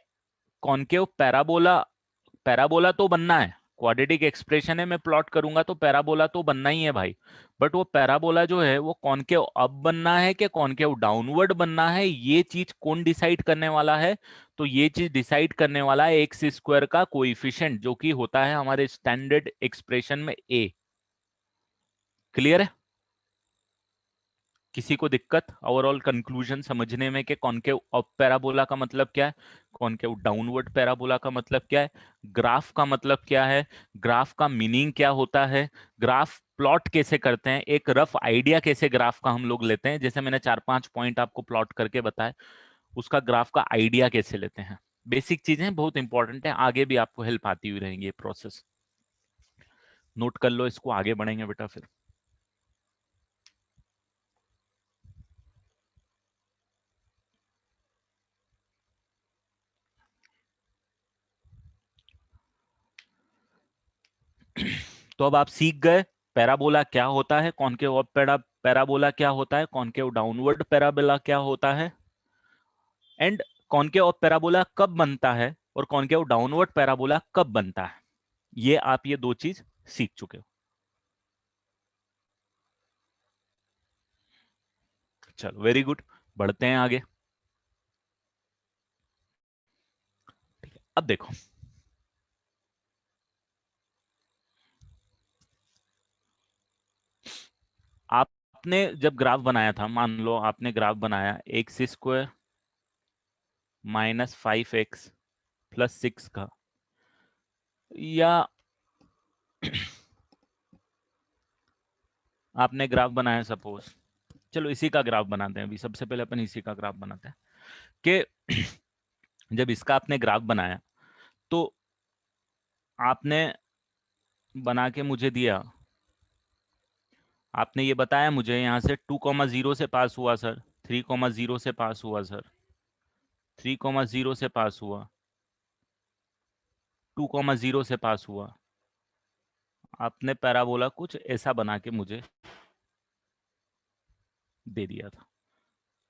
कॉनकेव पैराबोला, पैराबोला तो बनना है, क्वाड्रेटिक एक्सप्रेशन है, मैं प्लॉट करूंगा तो पैराबोला तो बनना ही है भाई। बट वो पैराबोला जो है वो कॉनकेव अप बनना है कि कॉनकेव डाउनवर्ड बनना है, ये चीज कौन डिसाइड करने वाला है, तो ये चीज डिसाइड करने वाला है एक्स स्क्वायर का कोइफिशिएंट, जो कि होता है हमारे स्टैंडर्ड एक्सप्रेशन में ए। क्लियर है, किसी को दिक्कत ओवरऑल कंक्लूजन समझने में कि कॉनकेव अप पैराबोला का मतलब क्या है, कॉनकेव डाउनवर्ड पैराबोला का मतलब क्या है, ग्राफ का मतलब क्या है, ग्राफ का मीनिंग क्या होता है, ग्राफ प्लॉट कैसे करते हैं, एक रफ आइडिया कैसे ग्राफ का हम लोग लेते हैं, जैसे मैंने 4-5 पॉइंट आपको प्लॉट करके बताया, उसका ग्राफ का आइडिया कैसे लेते हैं। बेसिक चीजें बहुत इंपॉर्टेंट है, आगे भी आपको हेल्प आती हुई रहेंगी, ये प्रोसेस नोट कर लो, इसको आगे बढ़ेंगे बेटा फिर। तो अब आप सीख गए पैराबोला क्या होता है, कॉनकेव अप पैराबोला क्या होता है, कॉनकेव डाउनवर्ड पैराबोला क्या होता है, एंड कॉनकेव अप पैराबोला कब बनता है और कॉनकेव डाउनवर्ड पैराबोला कब बनता है। ये आप ये दो चीज सीख चुके हो। चलो वेरी गुड, बढ़ते हैं आगे। अब देखो, आपने जब ग्राफ बनाया था, मान लो आपने ग्राफ बनाया x square minus 5x plus 6 का, या आपने ग्राफ बनाया सपोज, चलो इसी का ग्राफ बनाते हैं अभी, सबसे पहले अपन इसी का ग्राफ बनाते हैं कि जब इसका आपने ग्राफ बनाया तो आपने बना के मुझे दिया, आपने ये बताया मुझे यहाँ से 2,0 से पास हुआ सर, 3,0 से पास हुआ सर, 3,0 से पास हुआ, 2,0 से पास हुआ। आपने पैराबोला कुछ ऐसा बना के मुझे दे दिया था,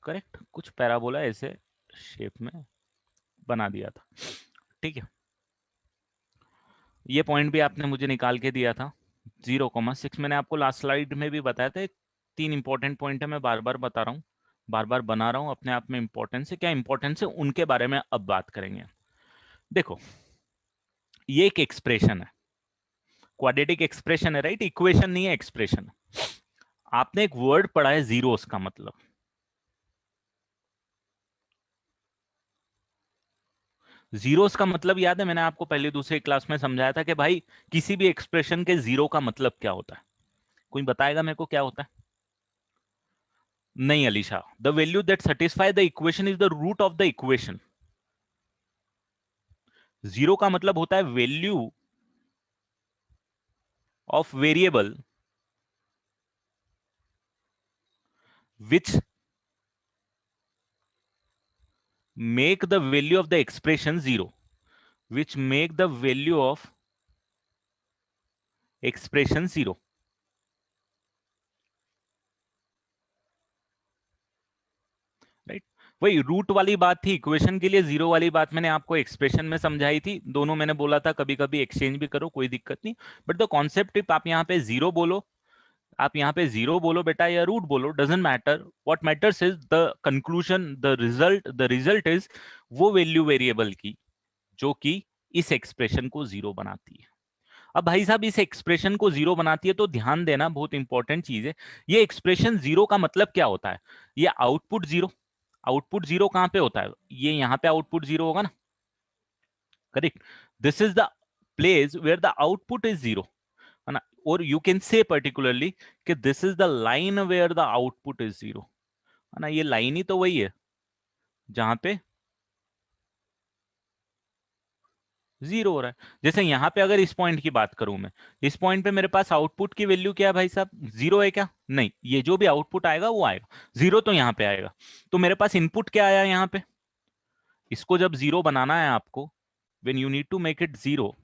करेक्ट, कुछ पैराबोला ऐसे शेप में बना दिया था, ठीक है। ये पॉइंट भी आपने मुझे निकाल के दिया था 0,6। मैंने आपको लास्ट स्लाइड में भी बताया था, 3 इंपॉर्टेंट पॉइंट है, मैं बार बार बता रहा हूँ, बार बार बना रहा हूँ, अपने आप में इंपॉर्टेंस है, क्या इंपॉर्टेंस है उनके बारे में अब बात करेंगे। देखो ये एक एक्सप्रेशन है, क्वाड्रेटिक एक्सप्रेशन है, राइट, इक्वेशन नहीं है, एक्सप्रेशन। आपने एक वर्ड पढ़ा है जीरोस का मतलब, जीरोस का मतलब याद है, मैंने आपको पहले दूसरे क्लास में समझाया था कि भाई किसी भी एक्सप्रेशन के जीरो का मतलब क्या होता है, कोई बताएगा मेरे को क्या होता है? नहीं Alisha, the value that satisfy the equation is the root of the equation. Zero का मतलब होता है value of variable which make the value of the expression zero, which make the value of expression zero, right. वही root वाली बात थी equation के लिए, जीरो वाली बात मैंने आपको एक्सप्रेशन में समझाई थी, दोनों मैंने बोला था कभी कभी एक्सचेंज भी करो, कोई दिक्कत नहीं, बट द कॉन्सेप्ट, इफ आप यहाँ पे जीरो बोलो, आप यहाँ पे जीरो बोलो बेटा या रूट बोलो, doesn't matter, what matters is the conclusion, the result is वो वैल्यू वेरिएबल की जो कि इस एक्सप्रेशन को जीरो बनाती है। अब भाई साहब इस एक्सप्रेशन को जीरो बनाती है तो ध्यान देना, बहुत इंपॉर्टेंट चीज है, ये एक्सप्रेशन जीरो का मतलब क्या होता है? ये आउटपुट जीरो, आउटपुट जीरो कहां पे होता है? ये यहां पे आउटपुट जीरो होगा ना, correct. This is the place where the output is zero, है ना, और यू कैन से पर्टिकुलरली कि this is the line where the output is zero, है ना, ये लाइन ही तो वही है जहां पे जीरो हो रहा है। जैसे यहाँ पे अगर इस पॉइंट की बात करूं मैं, इस पॉइंट पे मेरे पास आउटपुट की वैल्यू क्या है भाई साहब? जीरो है क्या? नहीं, ये जो भी आउटपुट आएगा वो आएगा, जीरो तो यहाँ पे आएगा। तो मेरे पास इनपुट क्या आया यहाँ पे? इसको जब जीरो बनाना है आपको, when you need to make it zero,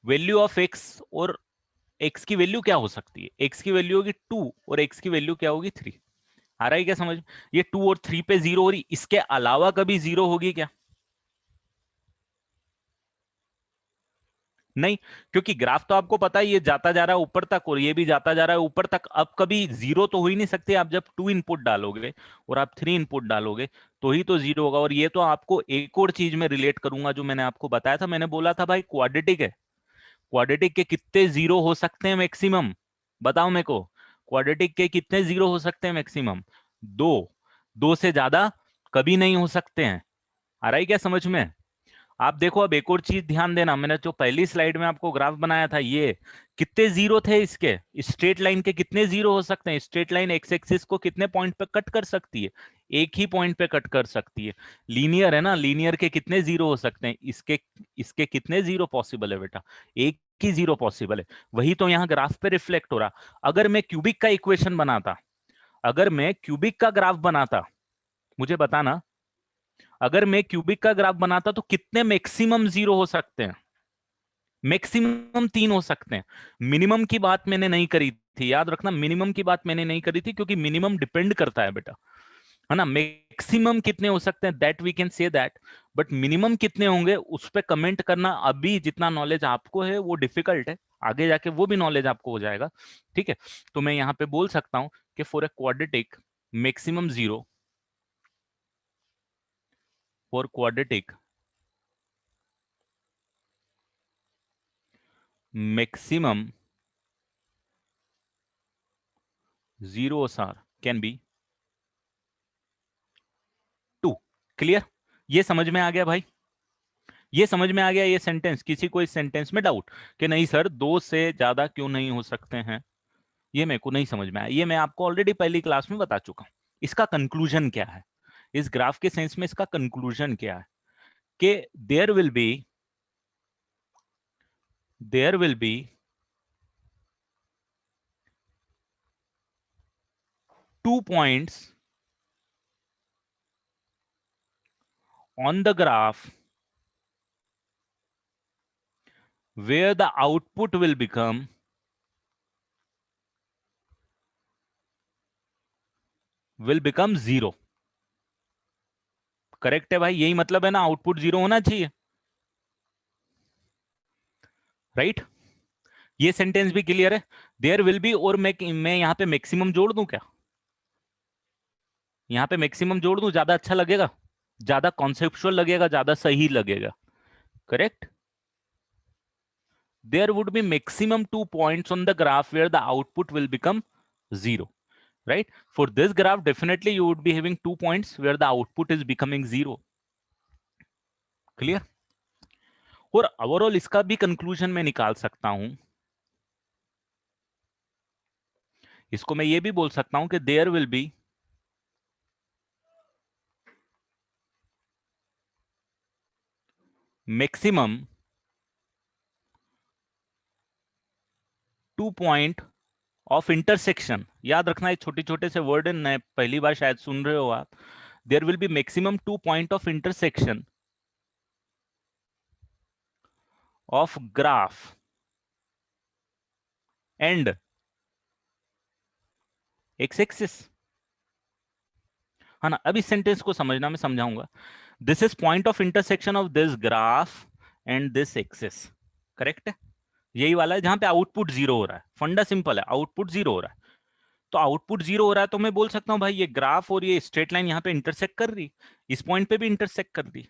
value of x, और एक्स की वैल्यू क्या हो सकती है? एक्स की वैल्यू होगी 2 और एक्स की वैल्यू क्या होगी 3। आ रहा है क्या समझ? ये 2 और 3 पे जीरो हो रही, इसके अलावा कभी जीरो होगी क्या? नहीं, क्योंकि ग्राफ तो आपको पता है ये जाता जा रहा है ऊपर तक और ये भी जाता जा रहा है ऊपर तक, अब कभी जीरो तो हो ही नहीं सकते। आप जब 2 इनपुट डालोगे और आप 3 इनपुट डालोगे तो ही तो जीरो होगा। और ये तो आपको एक और चीज में रिलेट करूंगा जो मैंने आपको बताया था, मैंने बोला था भाई क्वाड्रेटिक है, क्वाड्रेटिक के कितने जीरो हो सकते हैं मैक्सिमम? बताओ मेरे को, क्वाड्रेटिक के कितने जीरो हो सकते हैं मैक्सिमम? दो, दो से ज्यादा कभी नहीं हो सकते हैं। आ रहा है क्या समझ में? आप देखो, अब एक और चीज ध्यान देना, मैंने जो पहली स्लाइड में आपको ग्राफ बनाया था, ये कितने जीरो थे इसके? स्ट्रेट लाइन के कितने जीरो हो सकते हैं? स्ट्रेट लाइन एक्स एक्सिस को कितने पॉइंट पे कट कर सकती है? एक ही पॉइंट पे कट कर सकती है। लीनियर है ना, लीनियर के कितने जीरो हो सकते हैं? इसके इसके कितने जीरो पॉसिबल है बेटा? एक ही जीरो पॉसिबल है। वही तो यहाँ ग्राफ पे रिफ्लेक्ट हो रहा। अगर मैं क्यूबिक का इक्वेशन बनाता, अगर मैं क्यूबिक का ग्राफ बनाता, मुझे बताना, अगर मैं क्यूबिक का ग्राफ बनाता तो कितने मैक्सिमम जीरो हो सकते हैं? मैक्सिमम 3 हो सकते हैं। मिनिमम की बात मैंने नहीं करी थी, याद रखना, मिनिमम की बात मैंने नहीं करी थी, क्योंकि मिनिमम डिपेंड करता है बेटा, है ना। मैक्सिमम कितने हो सकते हैं that we can say that, but minimum कितने होंगे उस पर कमेंट करना अभी जितना नॉलेज आपको है वो डिफिकल्ट है, आगे जाके वो भी नॉलेज आपको हो जाएगा, ठीक है। तो मैं यहाँ पे बोल सकता हूं कि for a quadratic maximum zero, for quadratic maximum zeros are can be 2। Clear? ये समझ में आ गया भाई? ये समझ में आ गया ये सेंटेंस? किसी को इस सेंटेंस में डाउट कि नहीं सर दो से ज्यादा क्यों नहीं हो सकते हैं? ये मेरे को नहीं समझ में आया। ये मैं आपको ऑलरेडी पहली क्लास में बता चुका हूं। इसका कंक्लूजन क्या है? इस ग्राफ के सेंस में इसका कंक्लूजन क्या है? कि there will be 2 points on the graph where the output will become zero। Correct है भाई? यही मतलब है ना, आउटपुट जीरो होना चाहिए, राइट? ये सेंटेंस भी क्लियर है? देयर विल बी, और मैं यहां पे मैक्सिमम जोड़ दूं क्या? यहां पे मैक्सिमम जोड़ दूं, ज्यादा अच्छा लगेगा, ज्यादा कॉन्सेप्चुअल लगेगा, ज्यादा सही लगेगा। Correct? there would be maximum 2 points on the graph where the output will become zero, right? For this graph definitely you would be having 2 points where the output is becoming zero। Clear? और overall इसका भी conclusion मैं निकाल सकता हूं। इसको मैं ये भी बोल सकता हूं कि there will be maximum 2 point of intersection. याद रखना है, छोटे छोटे से वर्ड है, पहली बार शायद सुन रहे हो आप। There will be maximum 2 point of intersection of graph and x axis. है ना? अब इस सेंटेंस को समझना, मैं समझाऊंगा। This is point of intersection of this graph and this axis. Correct है? यही वाला है जहां पे आउटपुट जीरो हो रहा है। फंडा सिंपल है, आउटपुट जीरो हो रहा है। तो आउटपुट जीरो हो रहा है तो मैं बोल सकता हूं भाई ये ग्राफ और ये स्ट्रेट लाइन यहाँ पे इंटरसेक्ट कर रही, इस पॉइंट पे भी इंटरसेक्ट कर रही,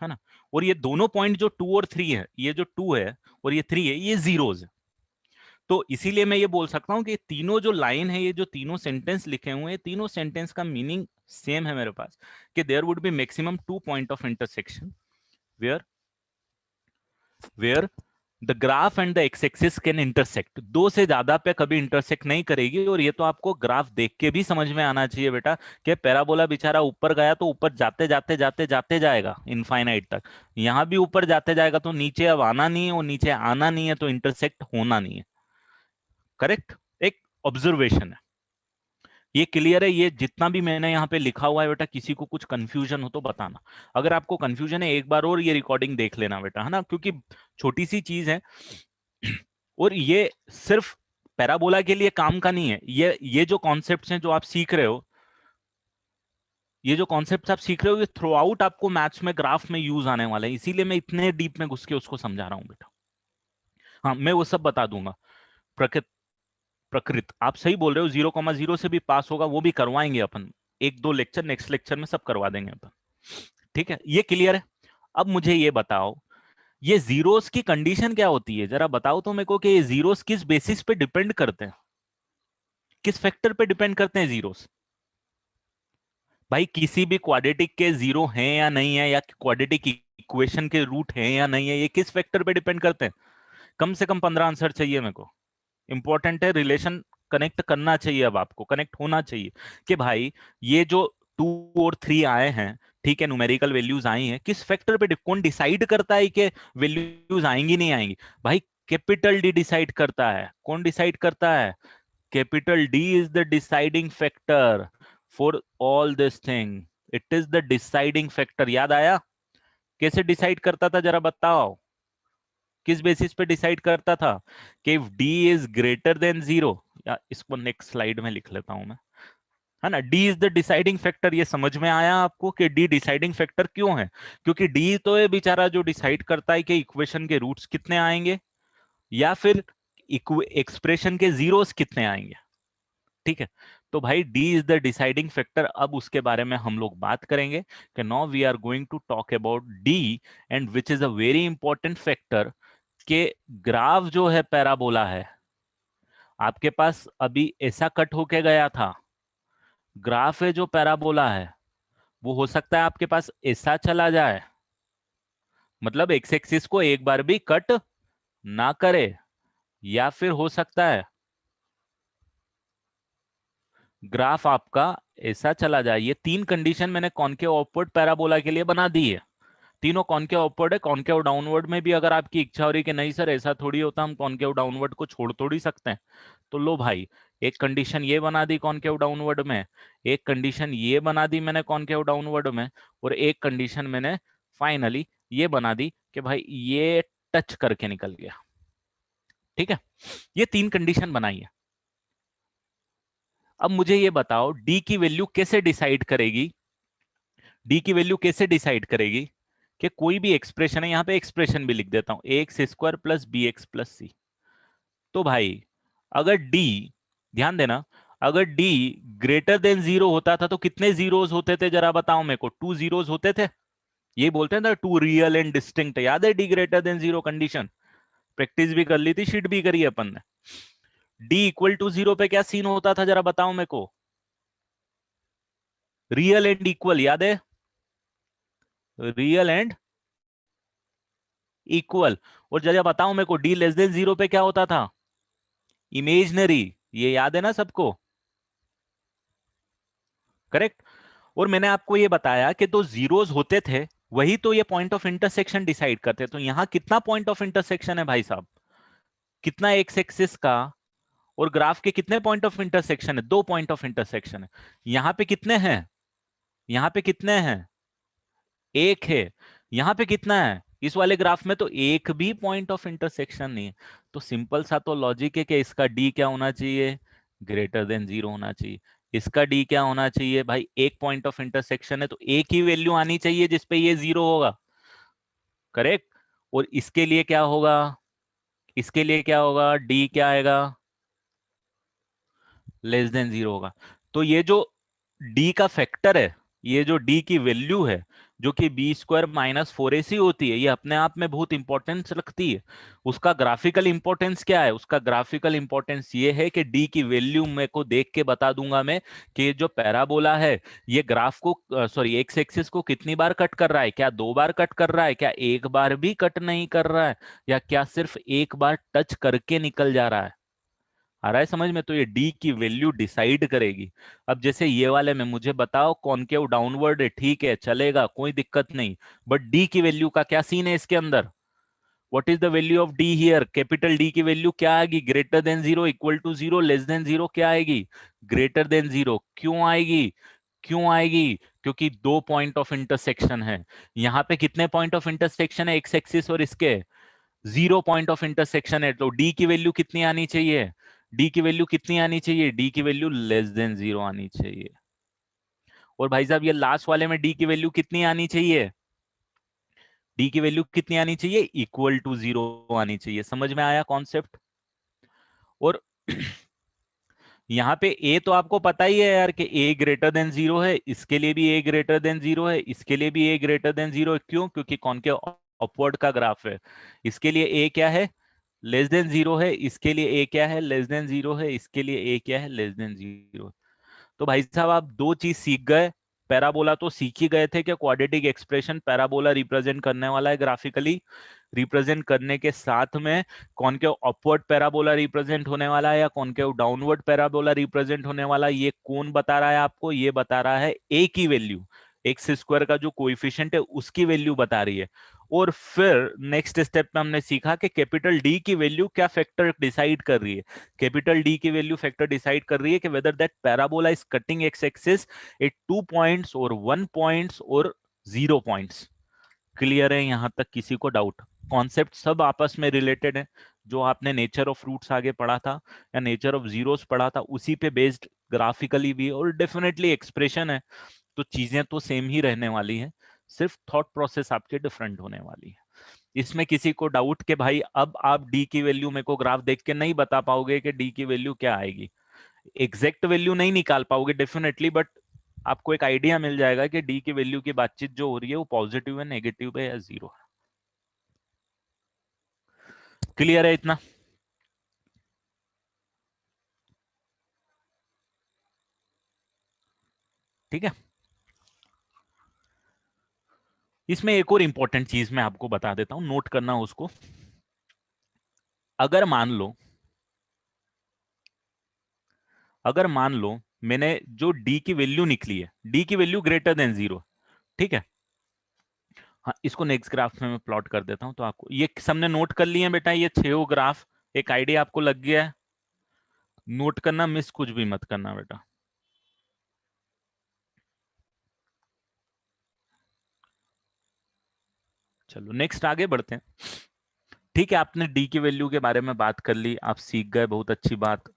है ना? और ये दोनों पॉइंट जो 2 और 3 है, ये जो 2 है और ये 3 है, ये जीरोज है। तो इसीलिए मैं ये बोल सकता हूं कि तीनों जो लाइन है, ये जो तीनों सेंटेंस लिखे हुए हैं, तीनों सेंटेंस का मीनिंग सेम है मेरे पास, कि there would be maximum 2 point of intersection where where the graph and the x axis can intersect. दो से ज्यादा पे कभी इंटरसेक्ट नहीं करेगी। और ये तो आपको ग्राफ देख के भी समझ में आना चाहिए बेटा, कि पैराबोला बेचारा ऊपर गया तो ऊपर जाते जाते जाते जाते जाएगा इनफाइनाइट तक। यहां भी ऊपर जाते जाएगा तो नीचे अब आना नहीं है, और नीचे आना नहीं है तो इंटरसेक्ट होना नहीं है। करेक्ट? एक ऑब्जर्वेशन है। ये क्लियर है? ये जितना भी मैंने यहाँ पे लिखा हुआ है बेटा, किसी को कुछ कंफ्यूजन हो तो बताना। अगर आपको कंफ्यूजन है, एक बार और ये रिकॉर्डिंग देख लेना बेटा, है ना? क्योंकि छोटी सी चीज है और ये सिर्फ पैराबोला के लिए काम का नहीं है। ये जो कॉन्सेप्ट्स हैं जो आप सीख रहे हो, ये जो कॉन्सेप्ट्स आप सीख रहे हो, ये थ्रू आउट आपको मैथ्स में, ग्राफ में यूज आने वाला है। इसीलिए मैं इतने डीप में घुस के उसको समझा रहा हूँ बेटा। हाँ, मैं वो सब बता दूंगा। प्रकृत प्रकृत आप सही बोल रहे हो, 0,0 से भी पास होगा, वो भी करवाएंगे अपन। एक दो लेक्चर, नेक्स्ट लेक्चर में सब करवा देंगे अपन। ठीक है? ये क्लियर है? अब मुझे ये बताओ, ये जीरोस की कंडीशन क्या होती है? जरा बताओ तो मेरे को कि ये जीरोस किस बेसिस पे डिपेंड करते हैं, किस फैक्टर पे डिपेंड करते हैं जीरोस? भाई किसी भी क्वाड्रेटिक के जीरो हैं या नहीं है, या क्वाड्रेटिक इक्वेशन के रूट हैं या नहीं है, ये किस फैक्टर पे डिपेंड करते हैं? कम से कम 15 आंसर चाहिए मेरे को। इंपॉर्टेंट है, रिलेशन कनेक्ट करना चाहिए, अब आपको कनेक्ट होना चाहिए कि भाई ये जो 2 और 3 आए हैं, ठीक है, न्यूमेरिकल वैल्यूज आई हैं, किस फैक्टर पे कौन डिसाइड करता है कि वैल्यूज आएंगी नहीं आएंगी? भाई कैपिटल डी डिसाइड करता है। कौन डिसाइड करता है? Capital D is the deciding factor for all this thing. It is the deciding factor. याद आया? कैसे डिसाइड करता था, जरा बताओ? किस बेसिस पे डिसाइड करता था? कि if D is greater than zero, या इसको नेक्स्ट स्लाइड में लिख लेता हूं मैं, है ना? D is the deciding factor. ये समझ में आया आपको कि डी डिसाइडिंग फैक्टर क्यों है? क्योंकि डी तो है बेचारा जो डिसाइड करता है कि इक्वेशन के रूट्स कितने आएंगे, या फिर एक्सप्रेशन के जीरोस कितने आएंगे। ठीक है? तो भाई D is the deciding factor. अब उसके बारे में हम लोग बात करेंगे कि now we are going to talk about D, and which is a very important factor, के ग्राफ जो है पैराबोला है, आपके पास अभी ऐसा कट होके गया था, ग्राफ है जो पैराबोला है, वो हो सकता है आपके पास ऐसा चला जाए, मतलब एक्स एक्सिस को एक बार भी कट ना करे, या फिर हो सकता है ग्राफ आपका ऐसा चला जाए। ये तीन कंडीशन मैंने कॉनकेव अपवर्ड पैराबोला के लिए बना दी है। तीनों कॉनकेव अपवर्ड है। कॉनकेव डाउनवर्ड में भी अगर आपकी इच्छा हो रही कि नहीं सर ऐसा थोड़ी होता, हम कॉनकेव डाउनवर्ड को छोड़ थोड़ी सकते हैं, तो लो भाई, एक कंडीशन ये बना दी कॉनकेव डाउनवर्ड में, एक कंडीशन ये बना दी मैंने कॉनकेव डाउनवर्ड में, और एक कंडीशन मैंने फाइनली ये बना दी कि भाई ये टच करके निकल गया। ठीक है, ये तीन कंडीशन बनाई है। अब मुझे ये बताओ डी की वैल्यू कैसे डिसाइड करेगी, डी की वैल्यू कैसे डिसाइड करेगी कि कोई भी एक्सप्रेशन है, यहां पे एक्सप्रेशन भी लिख देता हूं, a x square plus b x plus c. तो भाई अगर डी, ध्यान देना, अगर डी ग्रेटर देन जीरो होता था तो कितने जीरोस होते थे जरा बताओ मेरे को? टू जीरोस होते थे। ये बोलते हैं ना टू रियल एंड डिस्टिंक्ट, याद है D greater than zero condition? Practice भी कर ली थी, शीट भी करी है अपन ने। डी इक्वल टू जीरो पे क्या सीन होता था जरा बताओ मेरे को? रियल एंड इक्वल, याद है? Real and equal. और जरा बताओ मेरे को डी लेस देन जीरो पे क्या होता था? इमेजनरी। ये याद है ना सबको? करेक्ट। और मैंने आपको ये बताया कि तो जीरोस होते थे, वही तो ये पॉइंट ऑफ इंटरसेक्शन डिसाइड करते। तो यहां कितना पॉइंट ऑफ इंटरसेक्शन है भाई साहब? कितना एक्स एक्सिस का और ग्राफ के कितने पॉइंट ऑफ इंटरसेक्शन है? दो पॉइंट ऑफ इंटरसेक्शन है। यहां पे कितने हैं? यहां पे कितने हैं? एक है। यहां पे कितना है? इस वाले ग्राफ में तो एक भी पॉइंट ऑफ इंटरसेक्शन नहीं है। तो सिंपल सा तो लॉजिक है कि इसका डी क्या होना चाहिए? ग्रेटर देन जीरो होना चाहिए। इसका डी क्या होना चाहिए भाई? एक पॉइंट ऑफ इंटरसेक्शन है तो एक ही वैल्यू आनी चाहिए जिसपे ये जीरो होगा। करेक्ट। और इसके लिए क्या होगा? इसके लिए क्या होगा? डी क्या आएगा? लेस देन जीरो होगा। तो ये जो डी का फैक्टर है, ये जो डी की वैल्यू है, जो कि बी स्क्वायर माइनस फोर ए सी होती है, ये अपने आप में बहुत इंपॉर्टेंस रखती है। उसका ग्राफिकल इंपॉर्टेंस क्या है? उसका ग्राफिकल इंपॉर्टेंस ये है कि डी की वैल्यू मेरे को देख के बता दूंगा मैं कि ये जो पैराबोला है, ये ग्राफ को, सॉरी, एक्स एक्सिस को कितनी बार कट कर रहा है? क्या दो बार कट कर रहा है? क्या एक बार भी कट नहीं कर रहा है? या क्या सिर्फ एक बार टच करके निकल जा रहा है? आ रहा है समझ में? तो ये डी की वैल्यू डिसाइड करेगी। अब जैसे ये वाले में मुझे बताओ कॉनकेव डाउनवर्ड है, ठीक है, चलेगा, कोई दिक्कत नहीं, बट डी की वैल्यू का क्या सीन है इसके अंदर? What is the value of D here? Capital D की वैल्यू क्या आएगी? Greater than zero, equal to zero, less than zero क्या आएगी? Greater than zero. क्यों आएगी? क्यों आएगी? क्योंकि दो पॉइंट ऑफ इंटरसेक्शन है। यहाँ पे कितने पॉइंट ऑफ इंटरसेक्शन है एक्स एक्सिस और इसके? जीरो पॉइंट ऑफ इंटरसेक्शन है। तो डी की वैल्यू कितनी आनी चाहिए? डी की वैल्यू कितनी आनी चाहिए? डी की वैल्यू लेस देन जीरो आनी चाहिए। और भाई साहब ये लास्ट वाले में डी की वैल्यू कितनी आनी चाहिए? डी की वैल्यू कितनी आनी चाहिए? इक्वल टू जीरो आनी चाहिए। समझ में आया कॉन्सेप्ट? और यहाँ पे ए तो आपको पता ही है यार कि ए ग्रेटर देन जीरो है, इसके लिए भी ए ग्रेटर देन जीरो है, इसके लिए भी ए ग्रेटर देन जीरो है। क्यों? क्योंकि कॉनकेव अपवर्ड का ग्राफ है। इसके लिए ए क्या है? लेस देन जीरो है। इसके लिए ए क्या है? लेस देन जीरो है। इसके लिए ए क्या है? Less than zero. तो भाई साहब आप दो चीज सीख गए। पैराबोला तो सीख ही गए थे कि क्वाड्रेटिक एक्सप्रेशन पैराबोला रिप्रेजेंट करने वाला है ग्राफिकली, रिप्रेजेंट करने के साथ में कॉनकेव अपवर्ड पैराबोला रिप्रेजेंट होने वाला है या कॉनकेव डाउनवर्ड पैराबोला रिप्रेजेंट होने वाला है। ये कौन बता रहा है आपको? ये बता रहा है ए की वैल्यू, एक्स स्क्वायर का जो कोएफिशिएंट है उसकी वैल्यू बता रही है। और फिर नेक्स्ट स्टेप में हमने सीखा कि कैपिटल डी की वैल्यू क्या फैक्टर डिसाइड कर रही है। कैपिटल डी की वैल्यू फैक्टर डिसाइड कर रही है कि whether that parabola is cutting x axis at two points और वन पॉइंट्स और जीरो पॉइंट्स। क्लियर है यहां तक? किसी को डाउट? कॉन्सेप्ट सब आपस में रिलेटेड है। जो आपने नेचर ऑफ रूट्स आगे पढ़ा था या नेचर ऑफ जीरोस पढ़ा था, उसी पे बेस्ड ग्राफिकली भी और डेफिनेटली एक्सप्रेशन है। तो चीजें तो सेम ही रहने वाली है, सिर्फ थॉट प्रोसेस आपके डिफरेंट होने वाली है। इसमें किसी को डाउट कि भाई अब आप डी की वैल्यू मेरे को ग्राफ देख के नहीं बता पाओगे कि डी की वैल्यू क्या आएगी? एग्जैक्ट वैल्यू नहीं निकाल पाओगे डेफिनेटली, बट आपको एक आइडिया मिल जाएगा कि डी की वैल्यू की बातचीत जो हो रही है वो पॉजिटिव है, नेगेटिव है या जीरो है। क्लियर है इतना? ठीक है। इसमें एक और इंपॉर्टेंट चीज मैं आपको बता देता हूं, नोट करना उसको। अगर मान लो, अगर मान लो मैंने जो डी की वैल्यू निकली है, डी की वैल्यू ग्रेटर देन जीरो, ठीक है। हाँ, इसको नेक्स्ट ग्राफ में मैं प्लॉट कर देता हूं तो आपको ये सबने नोट कर लिए हैं बेटा, ये 6 ग्राफ, एक आइडिया आपको लग गया है। नोट करना, मिस कुछ भी मत करना बेटा। चलो नेक्स्ट आगे बढ़ते हैं। ठीक है, आपने डी की वैल्यू के बारे में बात कर ली, आप सीख गए, बहुत अच्छी बात,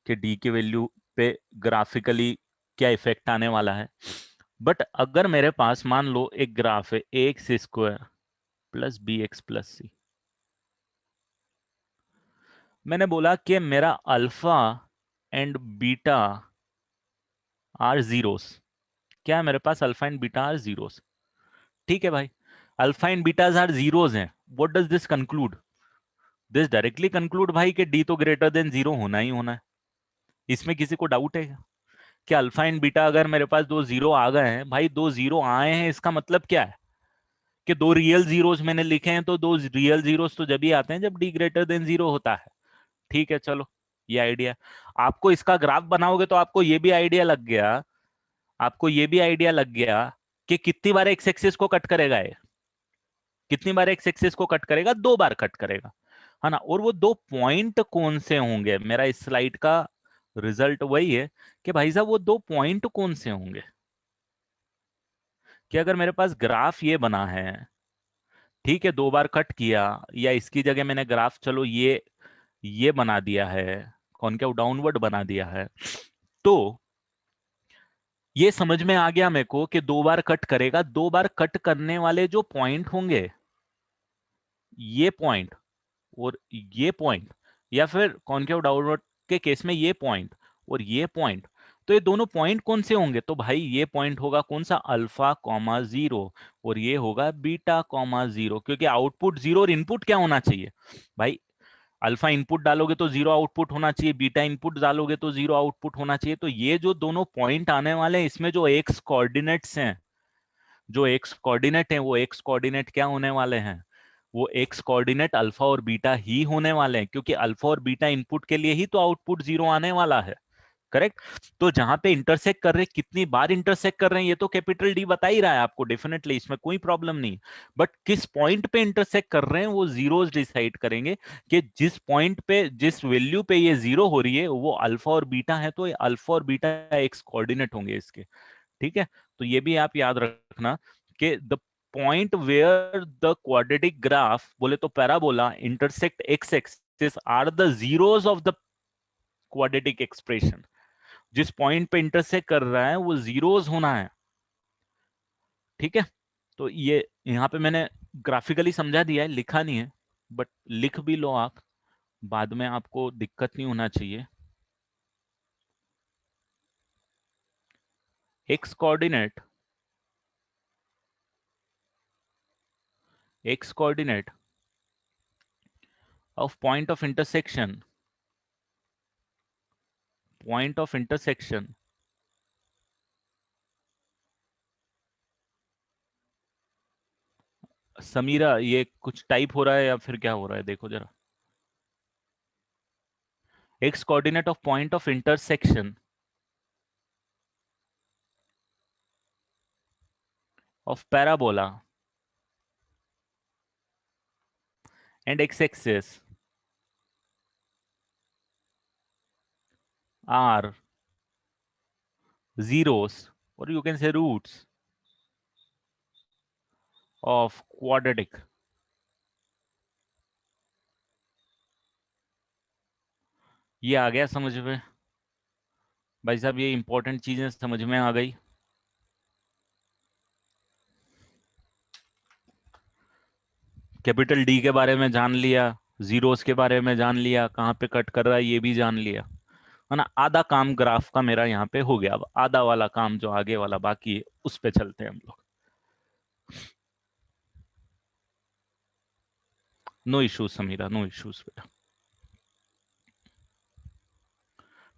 कि डी की वैल्यू पे ग्राफिकली क्या इफेक्ट आने वाला है। बट अगर मेरे पास मान लो एक ग्राफ है, a x square plus b x plus c, मैंने बोला कि मेरा alpha and beta are zeros, क्या है मेरे पास, alpha and beta are zeros. ठीक है भाई, alpha and betas are zeros हैं। What does this conclude? This directly conclude भाई कि डी तो ग्रेटर देन जीरो होना ही होना है। इसमें किसी को डाउट है कि अल्फा एंड बीटा अगर मेरे पास दो जीरो आ गए हैं, भाई दो जीरो आए हैं, इसका मतलब क्या है कि दो रियल जीरोस मैंने लिखे हैं, तो दो रियल जीरोस तो जब ही आते हैं जब डी ग्रेटर देन जीरो होता है। ठीक है, चलो ये आइडिया, आपको इसका ग्राफ बनाओगे तो आपको ये भी आइडिया लग गया, आपको ये भी आइडिया लग गया कि कितनी बार एक्स एक्सिस को कट करेगा ये, कितनी बार एक्स एक्सिस को कट करेगा, दो बार कट करेगा, है ना। और वो दो पॉइंट कौन से होंगे, मेरा इस स्लाइड का रिजल्ट वही है कि भाई साहब वो दो पॉइंट कौन से होंगे, कि अगर मेरे पास ग्राफ ये बना है, ठीक है, दो बार कट किया, या इसकी जगह मैंने ग्राफ, चलो ये बना दिया है, कॉनकेव डाउनवर्ड बना दिया है, तो ये समझ में आ गया मेरे को कि दो बार कट करेगा, दो बार कट करने वाले जो पॉइंट होंगे, ये पॉइंट और ये पॉइंट, या फिर कॉनकेव डाउनवर्ड के केस में ये पॉइंट और ये पॉइंट, तो ये दोनों पॉइंट कौन से होंगे, तो भाई ये पॉइंट होगा कौन सा, अल्फा कॉमा जीरो, और ये होगा बीटा कॉमा जीरो, क्योंकि आउटपुट जीरो और इनपुट क्या होना चाहिए भाई, अल्फा इनपुट डालोगे तो जीरो आउटपुट होना चाहिए, बीटा इनपुट डालोगे तो जीरो आउटपुट होना चाहिए। तो ये जो दोनों पॉइंट आने वाले हैं, इसमें जो एक्स कोऑर्डिनेट्स हैं, जो एक्स कोऑर्डिनेट है, वो एक्स कोऑर्डिनेट क्या होने वाले हैं, वो एक्स कोऑर्डिनेट अल्फा और बीटा ही होने वाले हैं, क्योंकि अल्फा और बीटा इनपुट के लिए ही तो आउटपुट जीरो आने वाला है। करेक्ट। तो जहां पे इंटरसेक्ट कर रहे हैं, कितनी बार इंटरसेक्ट कर रहे हैं, ये तो कैपिटल डी बता ही रहा है आपको, डेफिनेटली इसमें कोई प्रॉब्लम नहीं। बट किस पॉइंट पे इंटरसेक्ट कर रहे हैं वो जीरोस डिसाइड करेंगे, कि जिस पॉइंट पे, जिस वैल्यू पे ये जीरो हो रही है वो अल्फा और बीटा है, तो ये अल्फा और बीटा एक्स कोऑर्डिनेट होंगे इसके। ठीक है, तो ये भी आप याद रखना कि the point where the quadratic graph, बोले तो parabola, intersect x axis are the zeros of the quadratic expression. जिस पॉइंट पे इंटरसेक्ट कर रहा है वो जीरोस होना है। ठीक है, तो ये यहाँ पे मैंने ग्राफिकली समझा दिया है, लिखा नहीं है, बट लिख भी लो आप, बाद में आपको दिक्कत नहीं होना चाहिए। X coordinate, x coordinate of point of intersection, point of intersection, Sameera ये कुछ टाइप हो रहा है या फिर क्या हो रहा है, देखो जरा। X coordinate of point of intersection of parabola and x-axis are zeros, or you can say roots of quadratic। ये आ गया समझ में भाई साहब, ये इंपॉर्टेंट चीजें समझ में आ गई। कैपिटल डी के बारे में जान लिया, जीरोस के बारे में जान लिया, कहाँ पे कट कर रहा है ये भी जान लिया, है ना। आधा काम ग्राफ का मेरा यहाँ पे हो गया, अब आधा वाला काम जो आगे वाला बाकी है उस पे चलते हैं हम लोग। No issues Sameera, no issues बेटा।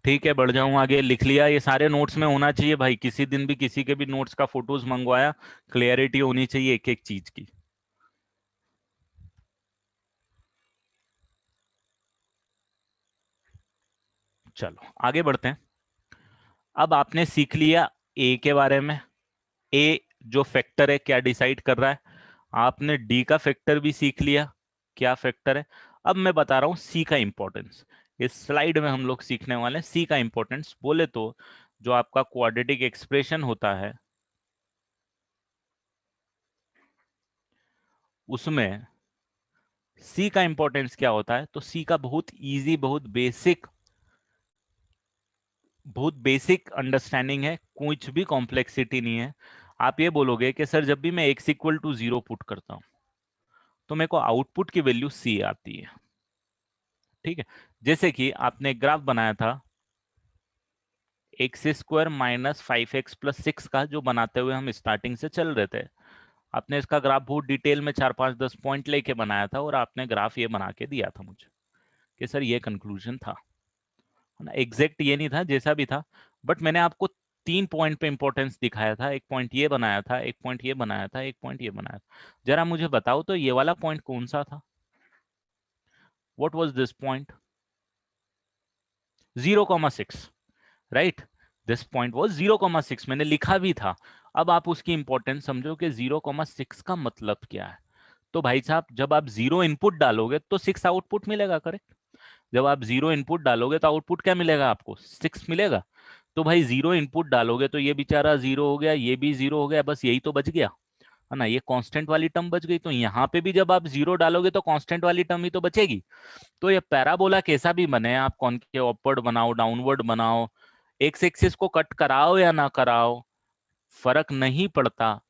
ठीक है, बढ़ जाऊं आगे। लिख लिया, ये सारे नोट्स में होना चाहिए भाई, किसी दिन भी किसी के भी नोट्स का फोटोज मंगवाया, क्लियरिटी होनी चाहिए एक एक चीज की। चलो आगे बढ़ते हैं। अब आपने सीख लिया ए के बारे में। ए जो फैक्टर है क्या डिसाइड कर रहा है। आपने डी का फैक्टर भी सीख लिया, क्या फैक्टर है। अब मैं बता रहा हूं सी का इंपॉर्टेंस। इस स्लाइड में हम लोग सीखने वाले हैं सी का इंपॉर्टेंस। बोले तो जो आपका क्वाड्रेटिक एक्सप्रेशन होता है उसमें सी का इंपॉर्टेंस क्या होता है, तो सी का बहुत इजी, बहुत बेसिक अंडरस्टैंडिंग है, कुछ भी कॉम्प्लेक्सिटी नहीं है। आप ये बोलोगे कि सर जब भी मैं x इक्वल टू 0 पुट करता हूं तो मेरे को आउटपुट की वैल्यू सी आती है। ठीक है, जैसे कि आपने एक ग्राफ बनाया था एक्स स्क्वायर माइनस 5x+6 का, जो बनाते हुए हम स्टार्टिंग से चल रहे थे। आपने इसका ग्राफ बहुत डिटेल में 4 5 10 पॉइंट लेके बनाया था, और आपने ग्राफ ये बना के दिया था मुझे कि सर ये कंक्लूजन था, है ना। एग्जैक्ट ये नहीं था, जैसा भी था, बट मैंने आपको 3 पॉइंट पे इंपॉर्टेंस दिखाया था। एक पॉइंट ये बनाया था, एक पॉइंट ये बनाया था, एक पॉइंट ये बनाया था। जरा मुझे बताओ तो ये वाला पॉइंट कौन सा था। What was this point? 0,6, right. This point was 0,6, मैंने लिखा भी था। अब आप उसकी इंपॉर्टेंस समझो कि 0,6 का मतलब क्या है। तो भाई साहब जब आप जीरो इनपुट डालोगे तो 6 आउटपुट मिलेगा, करेक्ट। जब आप जीरो इनपुट डालोगे तो आउटपुट क्या मिलेगा आपको, 6 मिलेगा। तो भाई जीरो इनपुट डालोगे तो ये बेचारा जीरो हो गया, ये भी जीरो हो गया, बस यही तो बच गया, है ना। ये कांस्टेंट वाली टर्म बच गई, तो यहाँ पे भी जब आप जीरो डालोगे तो कांस्टेंट वाली टर्म ही तो बचेगी। तो ये पैराबोला कैसा भी बने, आप कॉनकेव अपवर्ड बनाओ डाउनवर्ड बनाओ, एक्स एक्सिस को कट कराओ या ना कराओ, फर्क नहीं पड़ता।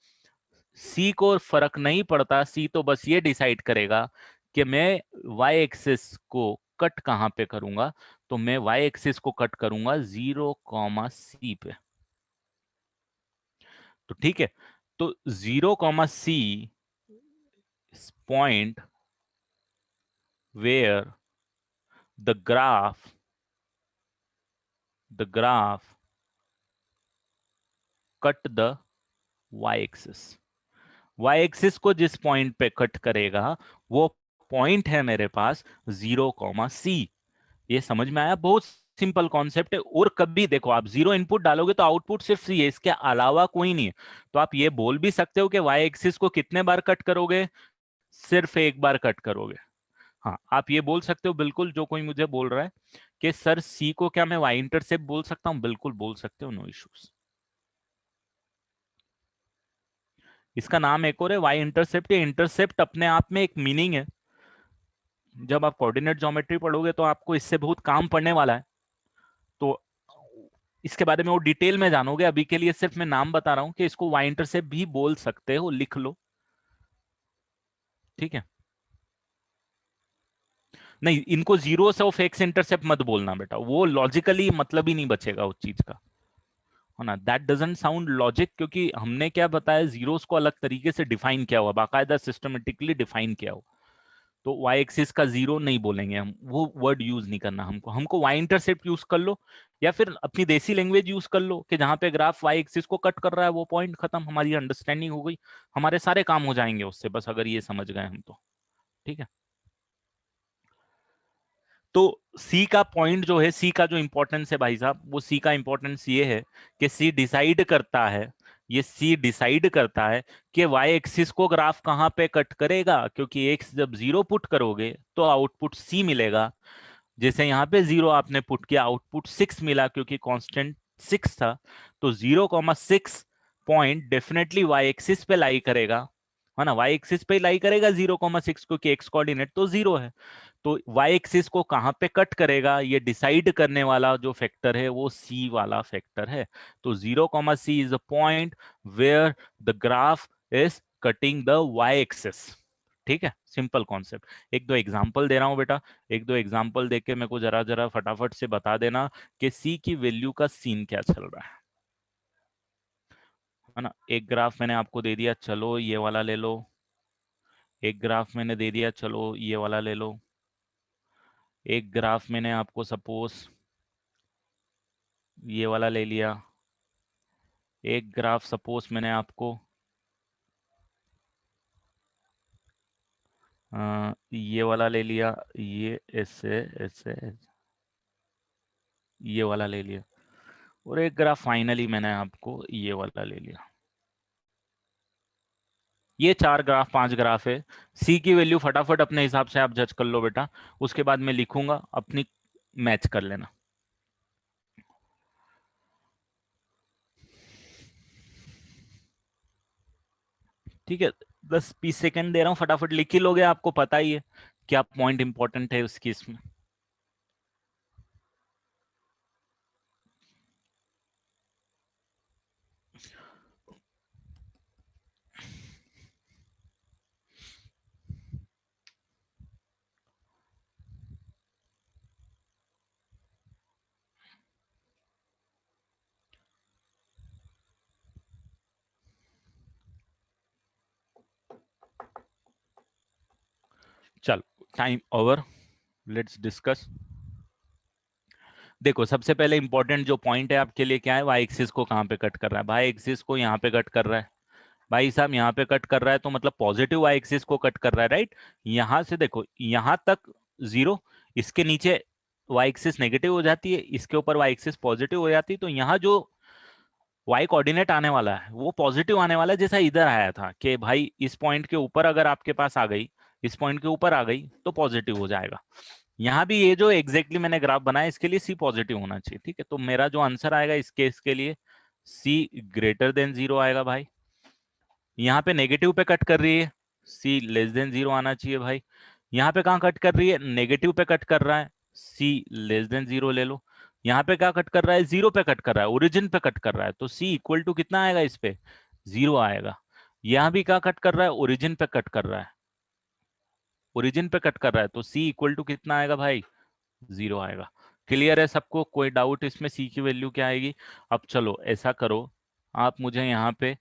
सी को फर्क नहीं पड़ता, सी तो बस ये डिसाइड करेगा कि मैं वाई एक्सिस को कट कहाँ पे करूंगा। तो मैं वाई एक्सिस को कट करूंगा 0,c पे। तो ठीक है, तो 0,c point where the graph cut the y axis. Y axis को जिस पॉइंट पे कट करेगा वो पॉइंट है मेरे पास 0,c। ये समझ में आया? बहुत सिंपल कॉन्सेप्ट है। और कभी देखो आप जीरो इनपुट डालोगे तो आउटपुट सिर्फ सी है, इसके अलावा कोई नहीं है। तो आप ये बोल भी सकते हो कि वाई एक्सिस को कितने बार कट करोगे, सिर्फ एक बार कट करोगे। हाँ, आप ये बोल सकते हो बिल्कुल। जो कोई मुझे बोल रहा है कि सर सी को क्या मैं वाई इंटरसेप्ट बोल सकता हूँ, बिल्कुल बोल सकते हो, नो इश्यूज। इसका नाम एक और है वाई इंटरसेप्ट। ये इंटरसेप्ट अपने आप में एक मीनिंग है। जब आप कोऑर्डिनेट ज्योमेट्री पढ़ोगे तो आपको इससे बहुत काम पड़ने वाला है। तो इसके बारे में वो डिटेल में जानोगे। अभी के लिए सिर्फ मैं नाम बता रहा हूं कि इसको वाई इंटरसेप्ट भी बोल सकते हो, लिख लो। ठीक है, नहीं इनको जीरो ऑफ एक्स इंटरसेप्ट मत बोलना बेटा, वो लॉजिकली मतलब ही नहीं बचेगा उस चीज का, है ना। दैट डजंट साउंड लॉजिक, क्योंकि हमने क्या बताया, जीरोस को अलग तरीके से डिफाइन किया हुआ, बाकायदा सिस्टमेटिकली डिफाइन किया हुआ। तो वाई एक्सिस का जीरो नहीं बोलेंगे हम, वो वर्ड यूज नहीं करना हमको। हमको वाई इंटरसेप्ट यूज कर लो, या फिर अपनी देसी लैंग्वेज यूज कर लो कि जहां पे ग्राफ वाई एक्सिस को कट कर रहा है वो पॉइंट, खत्म, हमारी अंडरस्टैंडिंग हो गई। हमारे सारे काम हो जाएंगे उससे, बस अगर ये समझ गए हम तो। ठीक है, तो सी का पॉइंट जो है, सी का जो इंपॉर्टेंस है भाई साहब, वो सी का इंपॉर्टेंस ये है कि सी डिसाइड करता है, ये सी डिसाइड करता है कि वाई एक्सिस को ग्राफ कहाँ पे कट करेगा। क्योंकि एक्स जब जीरो पुट करोगे तो आउटपुट सी मिलेगा। जैसे यहाँ पे जीरो आपने पुट किया, आउटपुट 6 मिला, क्योंकि कांस्टेंट 6 था। तो 0,6 पॉइंट डेफिनेटली वाई एक्सिस पे लाई करेगा, है ना। वाई एक्सिस पे लाई करेगा 0,6, क्योंकि एक्स कोऑर्डिनेट तो जीरो है। तो वाई एक्सिस को कहाँ पे कट करेगा ये डिसाइड करने वाला जो फैक्टर है वो सी वाला फैक्टर है। तो 0,c is a point where the graph is cutting the y axis. ठीक है, सिंपल कॉन्सेप्ट। एक दो एग्जांपल दे रहा हूं बेटा, एक दो एग्जांपल देके मेरे को जरा जरा फटाफट से बता देना कि सी की वैल्यू का सीन क्या चल रहा है ना। एक ग्राफ मैंने आपको दे दिया, चलो ये वाला ले लो। एक ग्राफ मैंने दे दिया, चलो ये वाला ले लो। एक ग्राफ मैंने आपको सपोज ये वाला ले लिया। एक ग्राफ सपोज मैंने आपको ये वाला ले लिया, ये ऐसे ऐसे ये वाला ले लिया, और एक ग्राफ फाइनली मैंने आपको ये वाला ले लिया। ये 4 ग्राफ 5 ग्राफ है। सी की वैल्यू फटाफट अपने हिसाब से आप जज कर लो बेटा, उसके बाद मैं लिखूंगा, अपनी मैच कर लेना। ठीक है, 10-20 सेकंड दे रहा हूँ, फटाफट लिख ही लोगे, आपको पता ही है क्या पॉइंट इंपॉर्टेंट है उस केस में। चलो टाइम ओवर, लेट्स डिस्कस। देखो सबसे पहले इंपॉर्टेंट जो पॉइंट है आपके लिए क्या है, वाई एक्सिस को कहाँ पे कट कर रहा है, वाई एक्सिस को यहाँ पे कट कर रहा है। भाई साहब यहाँ पे कट कर रहा है तो मतलब पॉजिटिव वाई एक्सिस को कट कर रहा है, राइट। यहां से देखो यहाँ तक 0, इसके नीचे वाई एक्सिस नेगेटिव हो जाती है, इसके ऊपर वाई एक्सिस पॉजिटिव हो जाती है, तो यहाँ जो वाई कोऑर्डिनेट आने वाला है वो पॉजिटिव आने वाला है, जैसा इधर आया था कि भाई इस पॉइंट के ऊपर अगर आपके पास आ गई, इस पॉइंट के ऊपर आ गई तो पॉजिटिव हो जाएगा। यहाँ भी ये जो एग्जैक्टली मैंने ग्राफ बनाया इसके लिए सी पॉजिटिव होना चाहिए, ठीक है। तो मेरा जो आंसर आएगा इस केस के लिए सी ग्रेटर देन 0 आएगा भाई। यहाँ पे नेगेटिव पे कट कर रही है, सी लेस देन 0 आना चाहिए भाई। यहाँ पे कहाँ कट कर रही है, नेगेटिव पे कट कर रहा है, सी लेस देन 0 ले लो। यहाँ पे क्या कट कर रहा है, 0 पे कट कर रहा है, ओरिजिन पे कट कर रहा है, तो सी इक्वल टू कितना आएगा इस पे, 0 आएगा। यहाँ भी क्या कट कर रहा है, ओरिजिन पे कट कर रहा है, ओरिजिन पे कट कर रहा है, तो सी इक्वल टू कितना आएगा भाई, 0 आएगा। क्लियर है सबको, कोई डाउट इसमें, सी की वैल्यू क्या आएगी। अब चलो ऐसा करो, आप मुझे यहाँ पे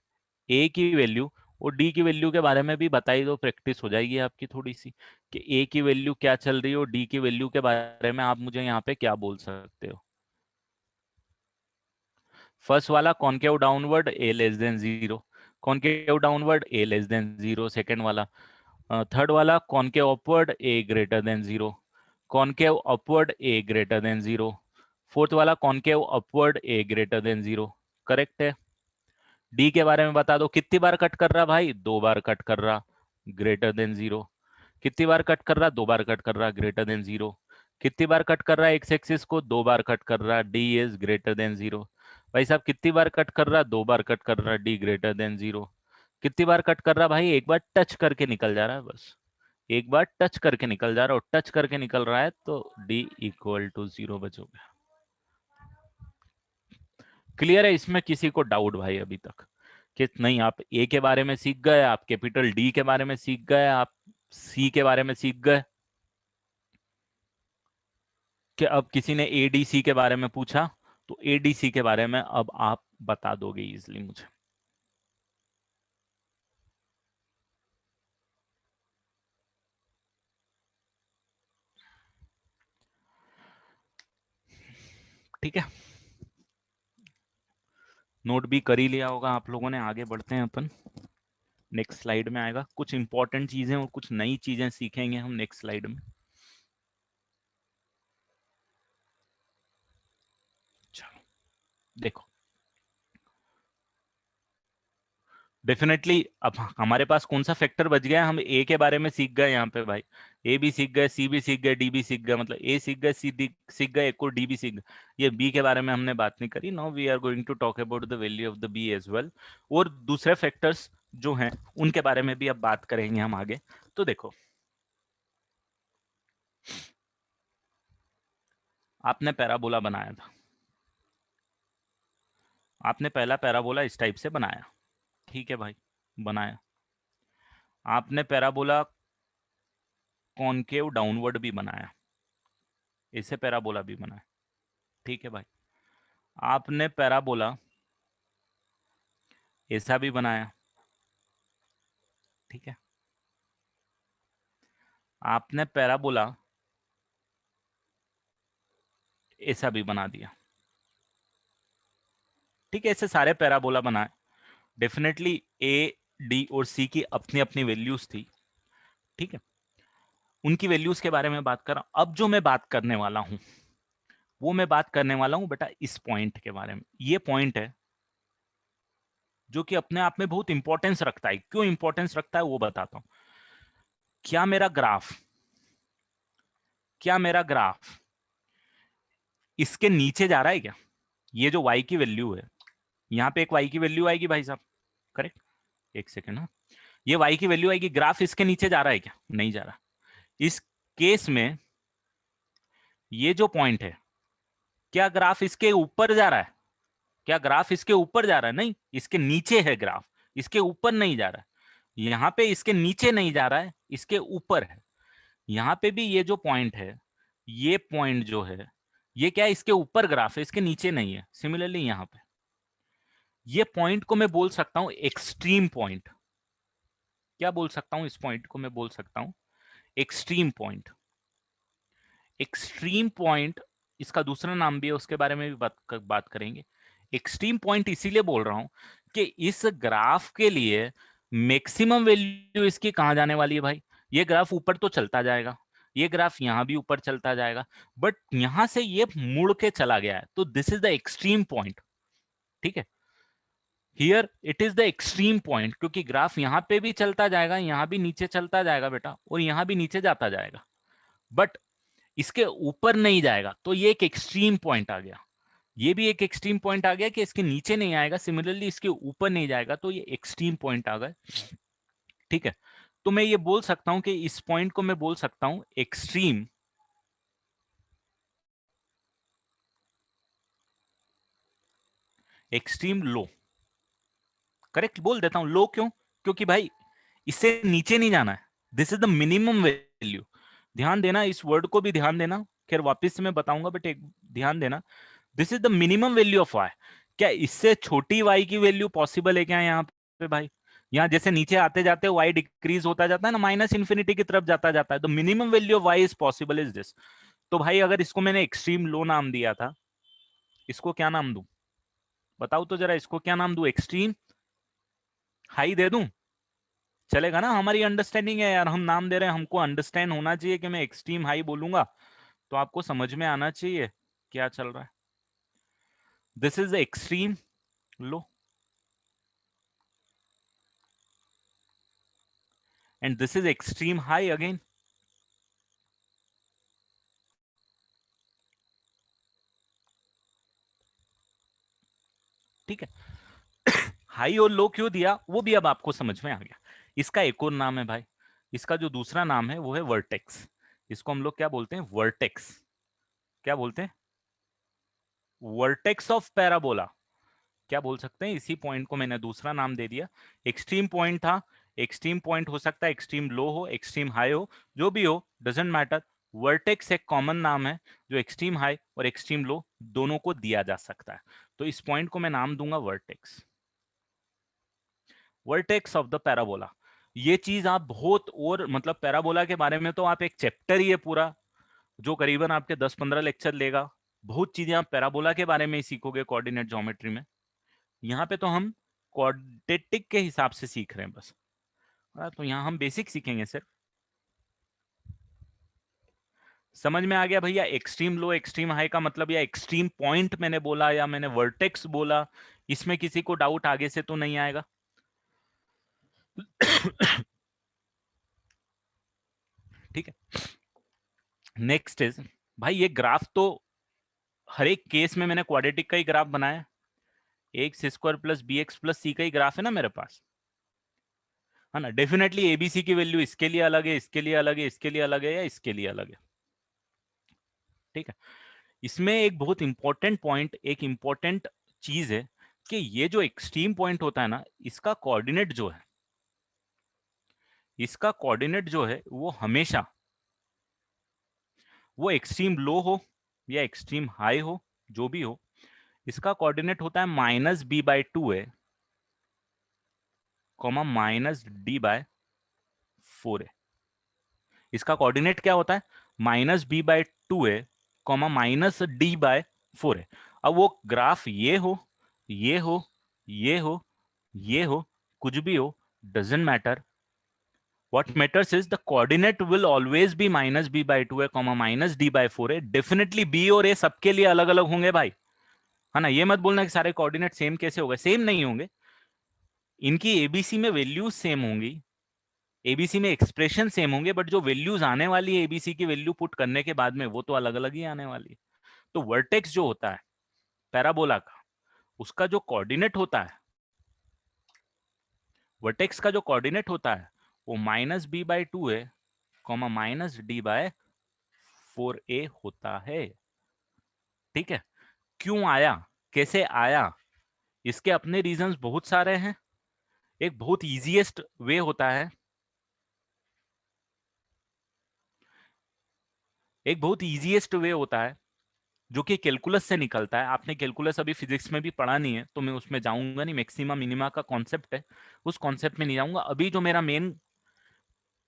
ए की वैल्यू और डी की वैल्यू के बारे में भी बताई दो, प्रैक्टिस हो जाएगी आपकी थोड़ी सी, कि ए की वैल्यू क्या चल रही है और डी की वैल्यू के बारे में आप मुझे यहाँ पे क्या बोल सकते हो। फर्स्ट वाला कॉनकेव डाउनवर्ड ए लेस देन 0, कॉनकेव डाउनवर्ड ए लेस देन 0। सेकेंड वाला, थर्ड वाला कॉनकेव अपवर्ड ए ग्रेटर देन 0, कॉनकेव अपवर्ड ए ग्रेटर देन 0। फोर्थ वाला कॉनकेव अपवर्ड ए ग्रेटर देन 0। करेक्ट है। डी के बारे में बता दो, कितनी बार कट कर रहा भाई, 2 बार कट कर रहा, ग्रेटर देन 0। कितनी बार कट कर रहा, 2 बार कट कर रहा, ग्रेटर देन 0। कितनी बार कट कर रहा है एक्स एक्सिस को, 2 बार कट कर रहा, डी इज ग्रेटर देन 0। भाई साहब कितनी बार कट कर रहा, 2 बार कट कर रहा, डी ग्रेटर देन 0। कितनी बार कट कर रहा भाई, एक बार टच करके निकल जा रहा है बस, एक बार टच करके निकल जा रहा है, और टच करके निकल रहा है तो डी इक्वल टू 0 बचोगे। क्लियर है, इसमें किसी को डाउट भाई अभी तक कि नहीं, आप ए के बारे में सीख गए, आप कैपिटल डी के बारे में सीख गए, आप सी के बारे में सीख गए, कि अब किसी ने एडीसी के बारे में पूछा तो एडीसी के बारे में अब आप बता दोगे इजिली मुझे। ठीक है, नोट भी कर ही लिया होगा आप लोगों ने, आगे बढ़ते हैं अपन। नेक्स्ट स्लाइड में आएगा, कुछ इंपॉर्टेंट चीजें और कुछ नई चीजें सीखेंगे हम नेक्स्ट स्लाइड में। चलो देखो, डेफिनेटली अब हमारे पास कौन सा फैक्टर बच गया, हम ए के बारे में सीख गए यहाँ पे भाई, ए भी सीख गए, सी भी सीख गए, डी भी सीख गए, मतलब ए सीख गए, सी डी सीख गए, एक और डी भी सीख गए। ये बी के बारे में हमने बात नहीं करी, now we are going to talk about the value of the b as well, और दूसरे फैक्टर्स जो हैं उनके बारे में भी अब बात करेंगे हम आगे। तो देखो, आपने पैराबोला बनाया था, आपने पहला पैराबोला इस टाइप से बनाया, ठीक है भाई, बनाया। आपने पैराबोला कॉनकेव डाउनवर्ड भी बनाया, इससे पैराबोला भी बनाया, ठीक है भाई। आपने पैराबोला ऐसा भी बनाया, ठीक है। आपने पैराबोला ऐसा भी बना दिया, ठीक है, ऐसे सारे पैराबोला बनाए, डेफिनेटली ए, डी और सी की अपनी अपनी वैल्यूज थी। ठीक है, उनकी वैल्यूज के बारे में बात कर रहा हूं। अब जो मैं बात करने वाला हूं वो मैं बात करने वाला हूं बेटा इस पॉइंट के बारे में। ये पॉइंट है जो कि अपने आप में बहुत इंपॉर्टेंस रखता है। क्यों इंपॉर्टेंस रखता है वो बताता हूं। क्या मेरा ग्राफ, क्या मेरा ग्राफ इसके नीचे जा रहा है क्या? ये जो y की वैल्यू है, यहां पे एक y की वैल्यू आएगी भाई साहब, करेक्ट? एक सेकेंड, हाँ, ये y की वैल्यू आएगी। ग्राफ इसके नीचे जा रहा है क्या? नहीं जा रहा। इस केस में ये जो पॉइंट है, क्या ग्राफ इसके ऊपर जा रहा है? क्या ग्राफ इसके ऊपर जा रहा है? नहीं, इसके नीचे है ग्राफ, इसके ऊपर नहीं जा रहा है। यहां पे इसके नीचे नहीं जा रहा है, इसके ऊपर है। यहां पे भी ये जो पॉइंट है, ये पॉइंट जो है, ये क्या है? इसके ऊपर ग्राफ है, इसके नीचे नहीं है। सिमिलरली यहां पे ये पॉइंट को मैं बोल सकता हूं एक्सट्रीम पॉइंट। क्या बोल सकता हूं? इस पॉइंट को मैं बोल सकता हूं एक्सट्रीम पॉइंट। एक्सट्रीम पॉइंट, इसका दूसरा नाम भी है, उसके बारे में भी बात करेंगे। एक्सट्रीम पॉइंट इसीलिए बोल रहा हूं कि इस ग्राफ के लिए मैक्सिमम वैल्यू इसकी कहां जाने वाली है भाई? ये ग्राफ ऊपर तो चलता जाएगा, ये ग्राफ यहां भी ऊपर चलता जाएगा, बट यहां से ये मुड़ के चला गया है, तो this is the extreme point. ठीक है, here it is the extreme point, क्योंकि ग्राफ यहां पे भी चलता जाएगा, यहां भी नीचे चलता जाएगा बेटा, और यहां भी नीचे जाता जाएगा, बट इसके ऊपर नहीं जाएगा। तो ये एक एक्सट्रीम पॉइंट आ गया। ये भी एक एक्सट्रीम पॉइंट आ गया कि इसके नीचे नहीं आएगा, सिमिलरली इसके ऊपर नहीं जाएगा, तो ये एक्सट्रीम पॉइंट आ गए। ठीक है, तो मैं ये बोल सकता हूं कि इस पॉइंट को मैं बोल सकता हूं एक्सट्रीम, एक्सट्रीम लो। करेक्ट बोल देता हूं लो, क्यों? क्योंकि भाई इससे नीचे नहीं जाना है। This is the minimum value. ध्यान देना, इस वर्ड को भी ध्यान देना। खैर वापस से मैं बताऊंगा, बट एक ध्यान देना, this is the minimum value of y। क्या इससे छोटी y की वैल्यू पॉसिबल है क्या यहाँ पे भाई? यहाँ जैसे नीचे आते जाते y डिक्रीज होता जाता है ना, माइनस इन्फिनिटी की तरफ जाता जाता है, तो minimum value of y is possible is this. तो भाई अगर इसको मैंने एक्सट्रीम लो नाम दिया था, इसको क्या नाम दूं? बताओ तो जरा, इसको क्या नाम दूं? एक्सट्रीम हाई दे दूं? चलेगा ना? हमारी अंडरस्टैंडिंग है यार, हम नाम दे रहे हैं, हमको अंडरस्टैंड होना चाहिए कि मैं एक्सट्रीम हाई बोलूंगा तो आपको समझ में आना चाहिए क्या चल रहा है। This is the extreme low and this is extreme high again। ठीक है, हाई और लो क्यों दिया वो भी अब आपको समझ में आ गया। इसका एक और नाम है भाई, इसका जो दूसरा नाम है वो है वर्टेक्स। इसको हम लोग क्या बोलते हैं? वर्टेक्स। क्या बोलते हैं? Vertex of parabola. क्या बोल सकते हैं? इसी पॉइंट को मैंने दूसरा नाम दे दिया। एक्सट्रीम पॉइंट था, एक्सट्रीम पॉइंट हो सकता है एक्सट्रीम लो हो, एक्सट्रीम हाई हो, जो भी हो डजेंट मैटर। वर्टेक्स एक कॉमन नाम है जो एक्सट्रीम हाई और एक्सट्रीम लो दोनों को दिया जा सकता है। तो इस पॉइंट को मैं नाम दूंगा vertex, vertex of the parabola. ये चीज आप बहुत, और मतलब पैराबोला के बारे में तो आप एक चैप्टर ही है पूरा जो करीबन आपके 10-15 लेक्चर लेगा। बहुत चीजें आप पैराबोला के बारे में ही सीखोगे कोऑर्डिनेट ज्योमेट्री में। यहाँ पे तो हम क्वाड्रेटिक के हिसाब से सीख रहे हैं बस। तो यहाँ हम बेसिक सीखेंगे सिर्फ। समझ में आ गया भैया? एक्सट्रीम लो एक्सट्रीम हाई का मतलब, या एक्सट्रीम पॉइंट मैंने बोला या मैंने वर्टेक्स बोला, इसमें किसी को डाउट आगे से तो नहीं आएगा? ठीक है, नेक्स्ट इज भाई, ये ग्राफ तो हर एक केस में मैंने क्वाड्रेटिक का ही ग्राफ बनाया। X square plus b x plus c का ही ग्राफ है ना मेरे पास, है ना? डेफिनेटली एबीसी की वैल्यू इसके लिए अलग है, इसके लिए अलग है, इसके लिए अलग है, या इसके लिए अलग है। ठीक है, इसमें एक बहुत इंपॉर्टेंट पॉइंट, एक इंपॉर्टेंट चीज है कि ये जो एक्सट्रीम पॉइंट होता है ना, इसका कोऑर्डिनेट जो है, इसका कोऑर्डिनेट जो है वो हमेशा, वो एक्सट्रीम लो हो या एक्सट्रीम हाई हो, जो भी हो, इसका कोऑर्डिनेट होता है -b/2a, -d/4a। इसका कोऑर्डिनेट क्या होता है? -b/2a, -d/4a। अब वो ग्राफ ये हो ये हो, ये हो, ये हो, कुछ भी हो, doesn't matter. What matters is the coordinate will always be minus b by 2a comma minus d by 4a. Definitely b और a सबके लिए अलग अलग होंगे भाई, है ना. ये मत बोलना कि सारे कोऑर्डिनेट सेम कैसे होंगे, सेम नहीं होंगे. इनकी एबीसी में वैल्यूज सेम होंगी, एबीसी में एक्सप्रेशन सेम होंगे, बट जो वैल्यूज आने वाली है एबीसी की वैल्यू पुट करने के बाद में वो तो अलग अलग ही आने वाली है. तो वर्टेक्स जो होता है पैराबोला का, उसका जो कोऑर्डिनेट होता है, वर्टेक्स का जो कोऑर्डिनेट होता है वो minus b by two a comma minus d by 4a होता है. ठीक है. क्यों आया, कैसे आया, इसके अपने रीजंस बहुत सारे हैं. एक बहुत इजीएस्ट वे होता है, एक बहुत इजीएस्ट वे होता है जो कि कैलकुलस से निकलता है. आपने कैलकुलस अभी फिजिक्स में भी पढ़ा नहीं है तो मैं उसमें जाऊंगा नहीं. मैक्सिमा मिनिमा का कॉन्सेप्ट है, उस कॉन्सेप्ट में नहीं जाऊंगा. अभी जो मेरा मेन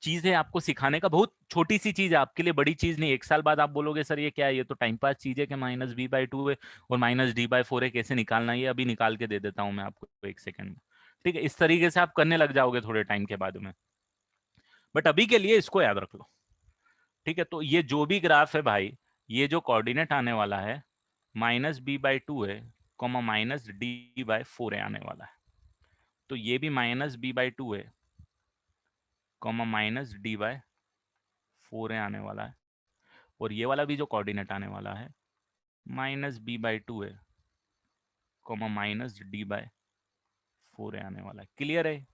चीज है आपको सिखाने का, बहुत छोटी सी चीज है आपके लिए, बड़ी चीज नहीं. एक साल बाद आप बोलोगे सर ये क्या है, ये तो टाइम पास चीज है कि माइनस बी बाई टू है और माइनस डी बाई फोर है, कैसे निकालना है. ये अभी निकाल के दे देता हूँ मैं आपको एक सेकंड में. ठीक है, इस तरीके से आप करने लग जाओगे थोड़े टाइम के बाद में, बट अभी के लिए इसको याद रख लो. ठीक है. तो ये जो भी ग्राफ है भाई, ये जो कोऑर्डिनेट आने वाला है माइनस बी बाई टू है comma minus D by four है आने वाला है. तो ये भी माइनस बी बाई टू है comma minus D by four है आने वाला है. और ये वाला भी जो कोऑर्डिनेट आने वाला है माइनस बी बाई टू है comma minus D by four है आने वाला है. क्लियर है.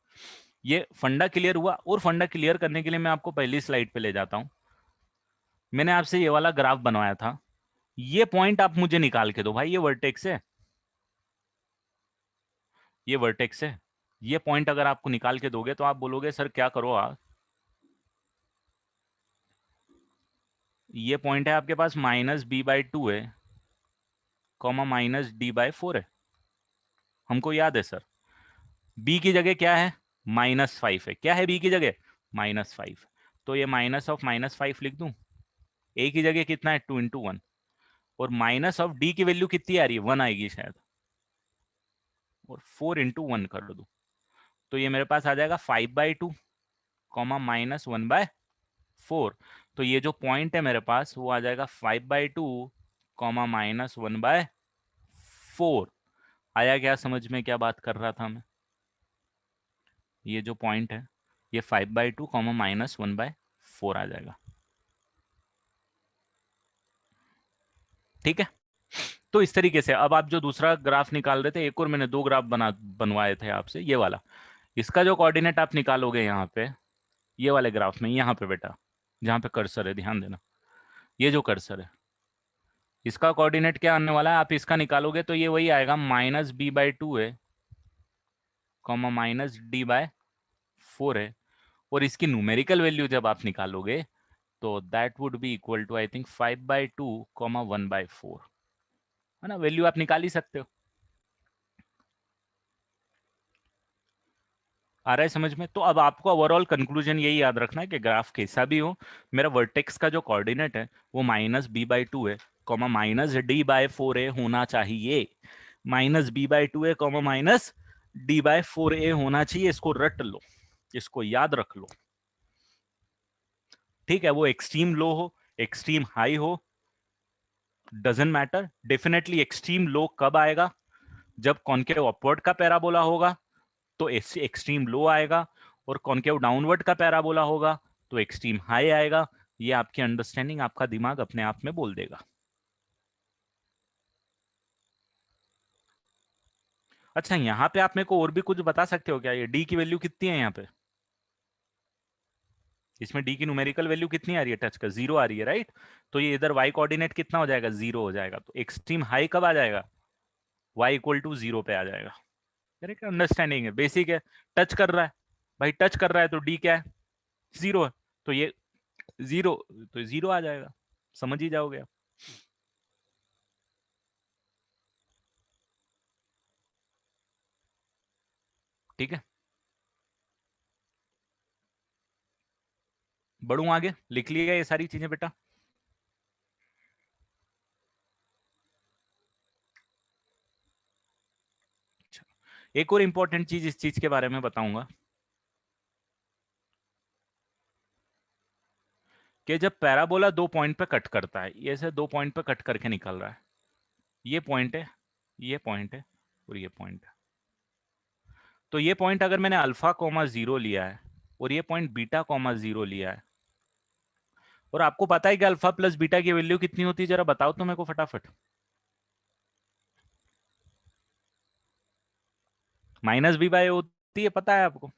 ये फंडा क्लियर हुआ. और फंडा क्लियर करने के लिए मैं आपको पहली स्लाइड पे ले जाता हूं. मैंने आपसे ये वाला ग्राफ बनवाया था, ये पॉइंट आप मुझे निकाल के दो भाई. ये वर्टेक्स है, ये वर्टेक्स है. ये पॉइंट अगर आपको निकाल के दोगे तो आप बोलोगे सर क्या करो आप. ये पॉइंट है आपके पास माइनस बी बाई टू है comma minus D by four है. हमको याद है सर, बी की जगह क्या है, माइनस फाइव है. क्या है बी की जगह, माइनस फाइव. तो ये माइनस ऑफ माइनस फाइव लिख दूं. ए की जगह कितना है, टू इंटू वन. और माइनस ऑफ डी की वैल्यू कितनी आ रही है, वन आएगी शायद, और फोर इंटू वन कर दूं. तो ये मेरे पास आ जाएगा five by two comma minus one by four. तो ये जो पॉइंट है मेरे पास वो आ जाएगा five by two comma minus one by four. आया क्या समझ में क्या बात कर रहा था मैं. ये जो पॉइंट है ये five by two comma minus one by four आ जाएगा. ठीक है. तो इस तरीके से अब आप जो दूसरा ग्राफ निकाल रहे थे, एक और मैंने दो ग्राफ बनवाए थे आपसे. ये वाला, इसका जो कोऑर्डिनेट आप निकालोगे यहाँ पे, ये वाले ग्राफ में, यहाँ पे बेटा जहाँ पे कर्सर है ध्यान देना, ये जो कर्सर है इसका कोऑर्डिनेट क्या आने वाला है, आप इसका निकालोगे तो ये वही आएगा माइनस बी बाई टू है comma minus d by four है. और इसकी न्यूमेरिकल वैल्यू जब आप निकालोगे तो that would be equal to I think five by two comma one by four, है ना. वैल्यू आप निकाल ही सकते हो. आ रहा है समझ में. तो अब आपको ओवरऑल कंक्लूजन यही याद रखना है कि ग्राफ कैसा भी हो, मेरा वर्टेक्स का जो कोऑर्डिनेट है वो माइनस बी बाई टू है comma minus d by four a होना चाहिए. माइनस बी बाई टू है comma minus d by four a होना चाहिए. इसको रट लो, इसको याद रख लो. ठीक है. वो एक्सट्रीम लो हो, एक्सट्रीम हाई हो, doesn't matter. Definitely extreme low कब आएगा, जब कॉनकेव अपवर्ड का पैराबोला होगा तो एक्सट्रीम लो आएगा, और कॉनकेव डाउनवर्ड का पैराबोला होगा तो एक्सट्रीम हाई आएगा. ये आपकी अंडरस्टैंडिंग, आपका दिमाग अपने आप में बोल देगा. अच्छा, यहाँ पे आप मेरे को और भी कुछ बता सकते हो क्या, ये डी की वैल्यू कितनी है यहाँ पे, इसमें डी की न्यूमेरिकल वैल्यू कितनी आ रही है, टच कर जीरो आ रही है राइट. तो ये इधर वाई कोऑर्डिनेट कितना हो जाएगा, जीरो हो जाएगा. तो एक्सट्रीम हाई कब आ जाएगा, वाई इक्वल टू जीरो पे आ जाएगा. करेक्ट अंडरस्टैंडिंग है, बेसिक है. टच कर रहा है भाई, टच कर रहा है तो डी क्या है, जीरो है. तो ये जीरो, तो जीरो आ जाएगा. समझ ही जाओगे आप. ठीक है. बढ़ू आगे, लिख लिया ये सारी चीजें बेटा. एक और इंपॉर्टेंट चीज इस चीज के बारे में बताऊंगा कि जब पैराबोला दो पॉइंट पे कट करता है, ये से दो पॉइंट पे कट करके निकल रहा है, ये पॉइंट है, ये पॉइंट है और ये पॉइंट है। तो ये पॉइंट अगर मैंने अल्फा कॉमा जीरो लिया है और ये पॉइंट बीटा कॉमा जीरो लिया है, और आपको पता है कि अल्फा प्लस बीटा की वैल्यू कितनी होती है, जरा बताओ तो मेरे को फटाफट। माइनस बी बाय होती है, पता है आपको?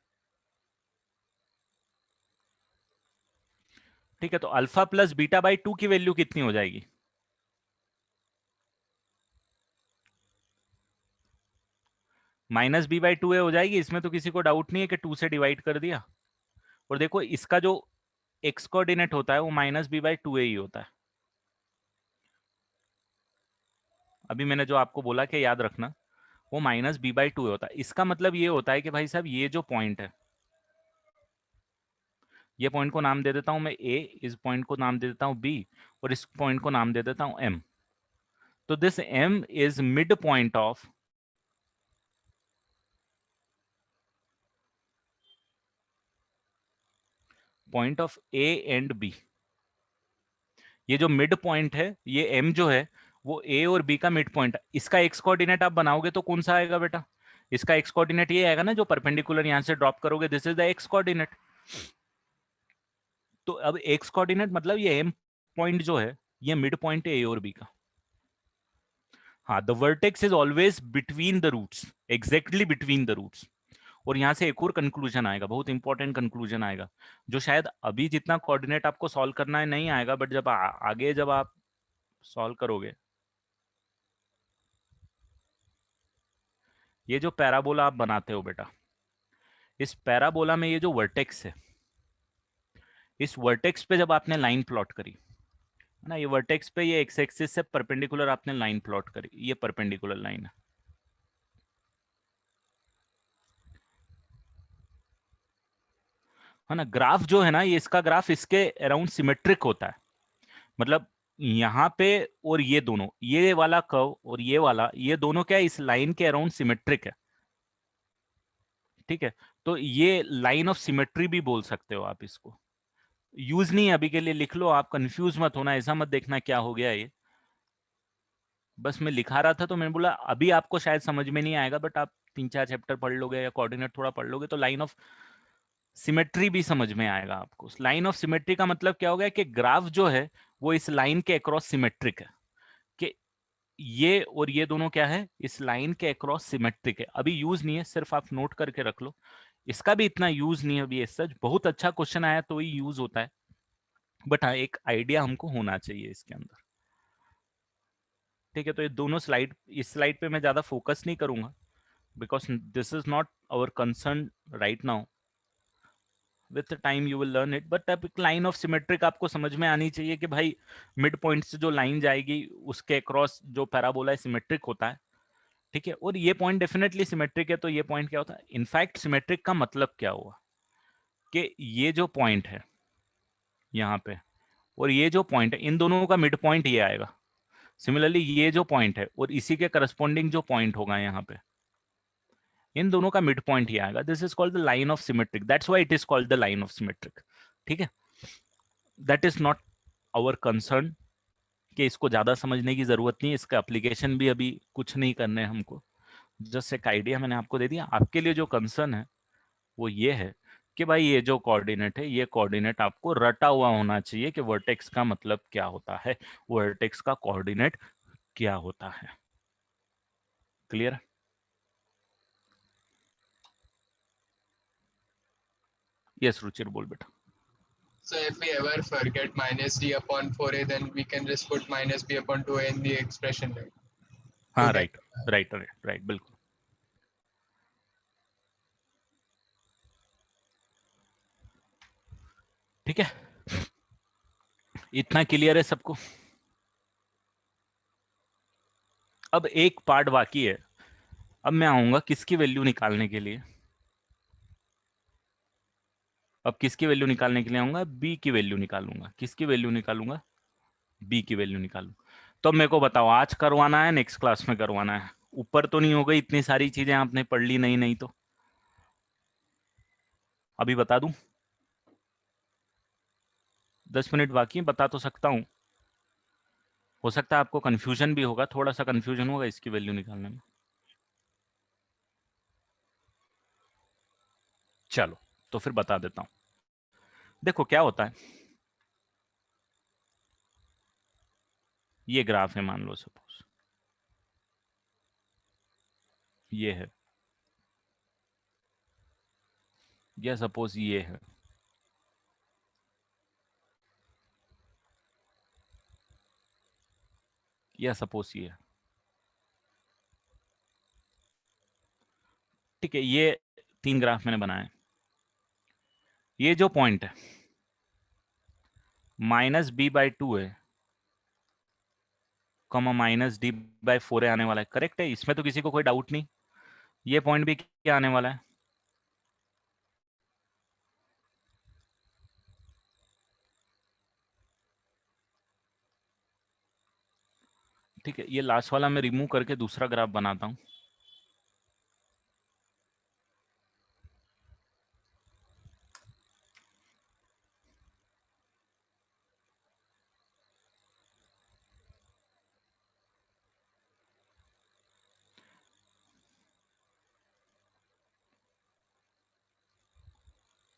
ठीक है, तो alpha plus beta by two की वैल्यू कितनी हो जाएगी? माइनस बी बाई टू हो जाएगी, इसमें तो किसी को डाउट नहीं है कि टू से डिवाइड कर दिया। और देखो इसका जो एक्स कोऑर्डिनेट होता है वो माइनस बी बाई टू ही होता है। अभी मैंने जो आपको बोला कि याद रखना, वो माइनस बी बाई टू होता है। इसका मतलब ये होता है कि भाई साहब ये जो पॉइंट है, ये पॉइंट को नाम दे देता हूं मैं ए, इस पॉइंट को नाम दे देता हूं बी, और इस पॉइंट को नाम दे देता हूं एम। तो this M is mid point of A and B. ये जो मिड पॉइंट है, ये एम जो है वो ए और बी का मिड पॉइंट है। इसका एक्स कोऑर्डिनेट आप बनाओगे तो कौन सा आएगा बेटा? इसका एक्स कोऑर्डिनेट ये आएगा ना, जो परपेंडिकुलर यहां से ड्रॉप करोगे, this is the x coordinate. तो अब एक्स कोऑर्डिनेट मतलब ये एम पॉइंट जो है ये मिड पॉइंट है ए और बी का। हाँ, the vertex is always between the roots, exactly between the roots. और यहां से एक और कंक्लूजन आएगा, बहुत इंपॉर्टेंट कंक्लूजन आएगा, जो शायद अभी जितना कोऑर्डिनेट आपको सॉल्व करना है नहीं आएगा, बट जब आगे जब आप सॉल्व करोगे, ये जो पैराबोला आप बनाते हो बेटा, इस पैराबोला में ये जो वर्टेक्स है, इस वर्टेक्स पे जब आपने लाइन प्लॉट करी है ना, ये वर्टेक्स पे ये एक्स एक्सिस से परपेंडिकुलर आपने लाइन प्लॉट करी, ये परपेंडिकुलर लाइन है ना। ग्राफ जो है ना, ये इसका ग्राफ इसके अराउंड सिमेट्रिक होता है। मतलब यहाँ पे और ये दोनों, ये वाला कर्व और ये वाला, ये दोनों क्या है, इस लाइन के अराउंड सिमेट्रिक है। ठीक है, तो ये लाइन ऑफ सिमेट्री भी बोल सकते हो आप इसको। यूज नहीं है अभी के लिए, लिख लो आप, कंफ्यूज मत होना, ऐसा मत देखना क्या हो गया ये। बस मैं लिखा रहा था तो मैंने बोला अभी आपको शायद समझ में नहीं आएगा, बट आप तीन चार चैप्टर पढ़ लोगे या कोऑर्डिनेट थोड़ा पढ़ लोगे तो लाइन ऑफ सिमेट्री भी समझ में आएगा आपको। लाइन ऑफ सिमेट्री का मतलब क्या हो गया कि ग्राफ जो है वो इस लाइन के अक्रॉस सिमेट्रिक है, कि ये और ये दोनों क्या है, इस लाइन के अक्रॉस सिमेट्रिक है। अभी यूज नहीं है, सिर्फ आप नोट करके रख लो, इसका भी इतना यूज नहीं है अभी। सच बहुत अच्छा क्वेश्चन आया तो ही यूज होता है, बट हाँ एक आइडिया हमको होना चाहिए इसके अंदर। ठीक है, तो ये दोनों स्लाइड, इस स्लाइड पे मैं ज्यादा फोकस नहीं करूंगा, because this is not our concern right now. With time you will learn it, but अब लाइन ऑफ सिमेट्रिक आपको समझ में आनी चाहिए कि भाई मिड पॉइंट से जो लाइन जाएगी उसके अक्रॉस जो पैराबोला है सिमेट्रिक होता है। ठीक है, और ये पॉइंट डेफिनेटली सिमेट्रिक है, तो ये पॉइंट क्या होता है? इनफैक्ट सिमेट्रिक का मतलब क्या हुआ कि ये जो पॉइंट है यहाँ पे और ये जो पॉइंट है, इन दोनों का मिड पॉइंट ये आएगा। सिमिलरली ये जो पॉइंट है और इसी के करस्पॉन्डिंग जो पॉइंट होगा यहाँ पे, इन दोनों का मिड पॉइंट ही आएगा। This is called the line of symmetric, that's why it is called the line of symmetric. ठीक है, that is not our concern, कि इसको ज्यादा समझने की जरूरत नहीं है, इसका एप्लीकेशन भी अभी कुछ नहीं करने हैं हमको, जस्ट एक आइडिया मैंने आपको दे दिया। आपके लिए जो कंसर्न है वो ये है कि भाई ये जो कोऑर्डिनेट है, ये कोऑर्डिनेट आपको रटा हुआ होना चाहिए कि वर्टेक्स का मतलब क्या होता है, वर्टेक्स का कोऑर्डिनेट क्या होता है। क्लियर? यस रुचिर, बोल बेटा। So if we ever forget minus d upon 4a, then we can just put minus b upon 2a in the expression, right? हाँ, To get right right right right, बिल्कुल। ठीक है, इतना क्लियर है सबको? अब एक पार्ट बाकी है, अब मैं आऊंगा किसकी वैल्यू निकालने के लिए। अब किसकी वैल्यू निकालने के लिए आऊंगा? बी की वैल्यू निकालूंगा। किसकी वैल्यू निकालूंगा? बी की वैल्यू निकालूंगा। तो मेरे को बताओ, आज करवाना है नेक्स्ट क्लास में करवाना है? ऊपर तो नहीं हो गई, इतनी सारी चीजें आपने पढ़ ली नहीं नहीं तो अभी बता दूं? 10 मिनट बाकी है, बता तो सकता हूं। हो सकता है आपको कंफ्यूजन भी होगा, थोड़ा सा कंफ्यूजन होगा इसकी वैल्यू निकालने में। चलो तो फिर बता देता हूं। देखो क्या होता है, ये ग्राफ है मान लो, सपोज ये है, या सपोज ये है, या सपोज ये है। ठीक है, ये 3 ग्राफ मैंने बनाए। ये जो पॉइंट है -b/2 है, कॉमा -d/4 आने वाला है, करेक्ट है, इसमें तो किसी को कोई डाउट नहीं। ये पॉइंट भी क्या आने वाला है, ठीक है। ये लास्ट वाला मैं रिमूव करके दूसरा ग्राफ बनाता हूं।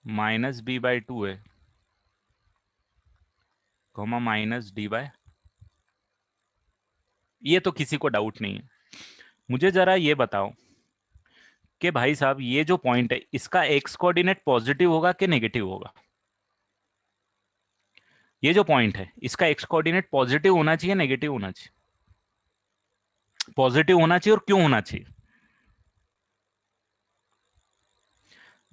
-b/2 है, कॉमा -d/, ये तो किसी को डाउट नहीं है। मुझे जरा ये बताओ कि भाई साहब ये जो पॉइंट है इसका एक्स कोऑर्डिनेट पॉजिटिव होगा कि नेगेटिव होगा? ये जो पॉइंट है इसका एक्स कोऑर्डिनेट पॉजिटिव होना चाहिए, नेगेटिव होना चाहिए? पॉजिटिव होना चाहिए, और क्यों होना चाहिए?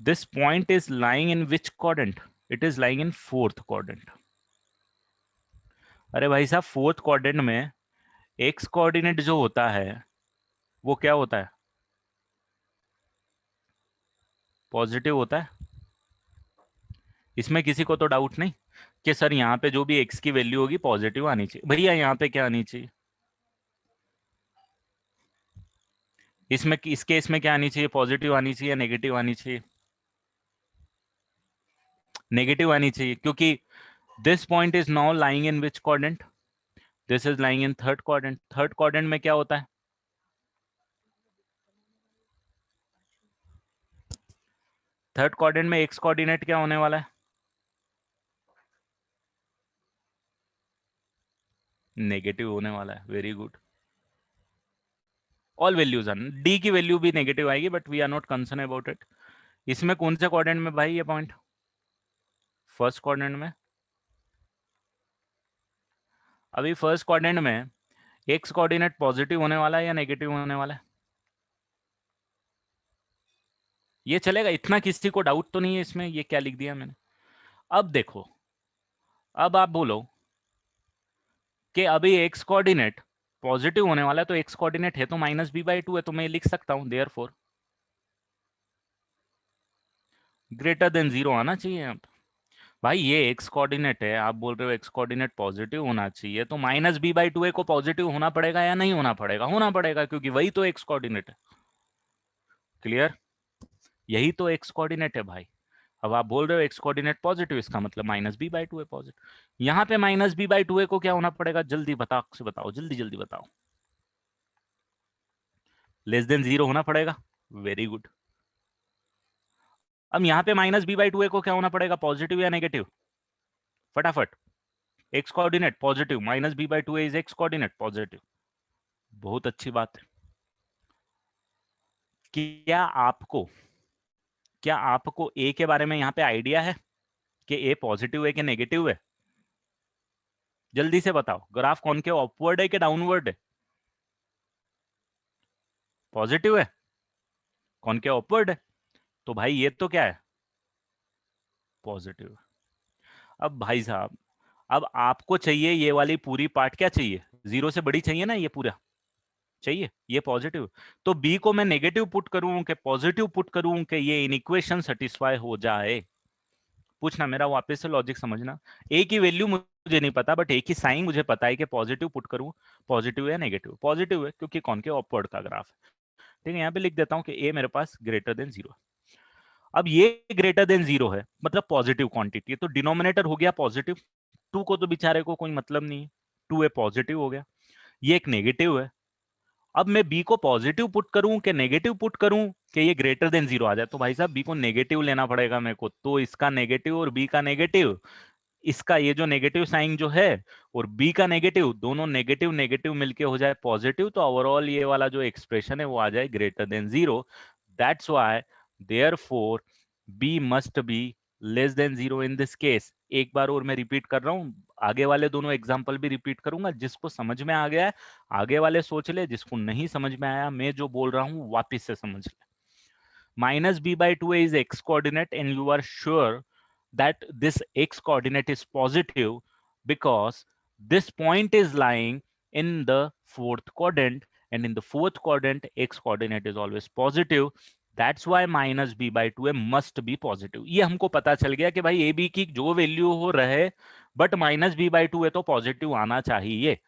This point is lying in which quadrant? It is lying in fourth quadrant. अरे भाई साहब, फोर्थ क्वाड्रेंट में एक्स कोऑर्डिनेट जो होता है वो क्या होता है? पॉजिटिव होता है। इसमें किसी को तो डाउट नहीं कि सर यहाँ पे जो भी एक्स की वैल्यू होगी पॉजिटिव आनी चाहिए। भैया यहाँ पे क्या आनी चाहिए? इसमें इस केस में क्या आनी चाहिए? पॉजिटिव आनी चाहिए या नेगेटिव आनी चाहिए? नेगेटिव आनी चाहिए, क्योंकि this point is now lying in which quadrant? This is lying in third quadrant. Third quadrant में क्या होता है? थर्ड क्वाड्रेंट में एक्स कोऑर्डिनेट क्या होने वाला है? नेगेटिव होने वाला है। Very good. All values are, d की वैल्यू भी नेगेटिव आएगी, but we are not concern about it. इसमें कौन से क्वाड्रेंट में भाई ये पॉइंट? फर्स्ट क्वाड्रेंट में। अभी फर्स्ट क्वाड्रेंट में एक्स कोऑर्डिनेट पॉजिटिव होने वाला है या नेगेटिव होने वाला है? ये चलेगा, इतना किसी को डाउट तो नहीं है इसमें? ये क्या लिख दिया मैंने? अब देखो, अब आप बोलो कि अभी एक्स कोऑर्डिनेट पॉजिटिव होने वाला है, तो एक्स कोऑर्डिनेट है तो -b/2 है, तो मैं लिख सकता हूं देयरफॉर ग्रेटर देन 0 आना चाहिए। अब भाई ये एक्स कोऑर्डिनेट है, आप बोल रहे हो एक्स कोऑर्डिनेट पॉजिटिव होना चाहिए, तो -b/2 को पॉजिटिव होना पड़ेगा या नहीं होना पड़ेगा? होना पड़ेगा, क्योंकि वही तो एक्स कोऑर्डिनेट है। क्लियर? यही तो एक्स कोऑर्डिनेट है भाई। अब आप बोल रहे हो एक्स कोऑर्डिनेट पॉजिटिव, इसका मतलब -b/2 है पॉजिटिव। यहाँ पे -b/2 को क्या होना पड़ेगा? जल्दी बताओ से बताओ, जल्दी जल्दी बताओ। लेस देन 0 होना पड़ेगा। Very good. अब यहाँ पे -b/2 को क्या होना पड़ेगा? पॉजिटिव या नेगेटिव? फटाफट। X coordinate positive, -b/2 is x coordinate positive. बहुत अच्छी बात है। क्या आपको क्या आपको ए के बारे में यहाँ पे आइडिया है कि ए पॉजिटिव है कि नेगेटिव है? जल्दी से बताओ। ग्राफ कौन के अपवर्ड है कि डाउनवर्ड है? पॉजिटिव है। कौन के अपवर्ड है, तो भाई ये तो क्या है? पॉजिटिव। अब भाई साहब, अब आपको चाहिए ये वाली पूरी पार्ट, क्या चाहिए? 0 से बड़ी चाहिए ना, ये पूरा चाहिए, ये पॉजिटिव। तो बी को मैं नेगेटिव पुट करूं कि पॉजिटिव पुट करूं कि ये इन इक्वेशन सेटिस्फाई हो जाए? पूछना, मेरा वापस से लॉजिक समझना। ए की वैल्यू मुझे नहीं पता, बट ए की साइन मुझे पता है कि पॉजिटिव पुट करूं, पॉजिटिव या नेगेटिव। पॉजिटिव है क्योंकि कॉनकेव अपवर्ड का ग्राफ है। ठीक है, यहाँ पे लिख देता हूँ कि ए मेरे पास ग्रेटर देन 0। अब ये ग्रेटर देन 0 है, मतलब पॉजिटिव क्वांटिटी है, तो डिनोमिनेटर हो गया पॉजिटिव। 2 को तो बेचारे को कोई मतलब नहीं है, 2 ए पॉजिटिव हो गया। ये एक नेगेटिव है। अब मैं बी को पॉजिटिव पुट करूं कि नेगेटिव पुट करूं कि ये ग्रेटर देन 0 आ जाए, तो भाई साहब बी को नेगेटिव लेना पड़ेगा मेरे को। तो इसका नेगेटिव और बी का नेगेटिव, इसका ये जो नेगेटिव साइन जो है और बी का नेगेटिव, दोनों नेगेटिव नेगेटिव मिलके हो जाए पॉजिटिव, तो ओवरऑल ये वाला जो एक्सप्रेशन है वो आ जाए greater than 0। That's why therefore b must be less than 0 in this case. एक बार और मैं रिपीट कर रहा हूं, आगे वाले दोनों एग्जांपल भी रिपीट करूंगा। जिसको समझ में आ गया है आगे वाले सोच ले, जिसको नहीं समझ में आया मैं जो बोल रहा हूं वापिस से समझ ले। minus b by 2a is x coordinate, and you are sure that this x coordinate is positive because this point is lying in the fourth quadrant, and in the fourth quadrant x coordinate is always positive. That's why minus b by 2a must be positive. ये हमको पता चल गया कि भाई a b की जो value हो रहे but minus b by 2a तो पॉजिटिव आना चाहिए।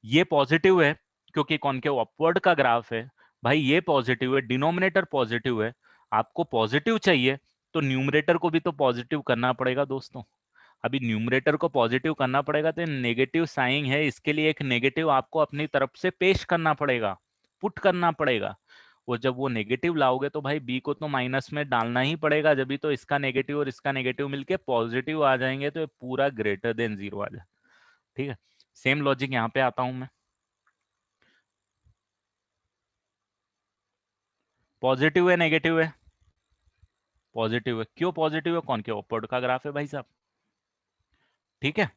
ये पॉजिटिव है क्योंकि कॉनकेव अपवर्ड का ग्राफ है। भाई ये पॉजिटिव है, डिनोमिनेटर पॉजिटिव है। आपको पॉजिटिव चाहिए तो न्यूमरेटर को भी तो पॉजिटिव करना पड़ेगा दोस्तों। अभी न्यूमरेटर को पॉजिटिव करना पड़ेगा तो नेगेटिव साइन है, इसके लिए एक नेगेटिव आपको अपनी तरफ से पेश करना पड़ेगा, पुट करना पड़ेगा। वो जब वो नेगेटिव लाओगे तो भाई बी को तो माइनस में डालना ही पड़ेगा, जब भी तो इसका नेगेटिव और इसका नेगेटिव मिलके पॉजिटिव आ जाएंगे, तो पूरा ग्रेटर देन 0 आ जाए। ठीक है, सेम लॉजिक यहाँ पे आता हूं मैं। पॉजिटिव है नेगेटिव है? पॉजिटिव है। क्यों पॉजिटिव है? कौन के अपवर्ड का ग्राफ है भाई साहब। ठीक है,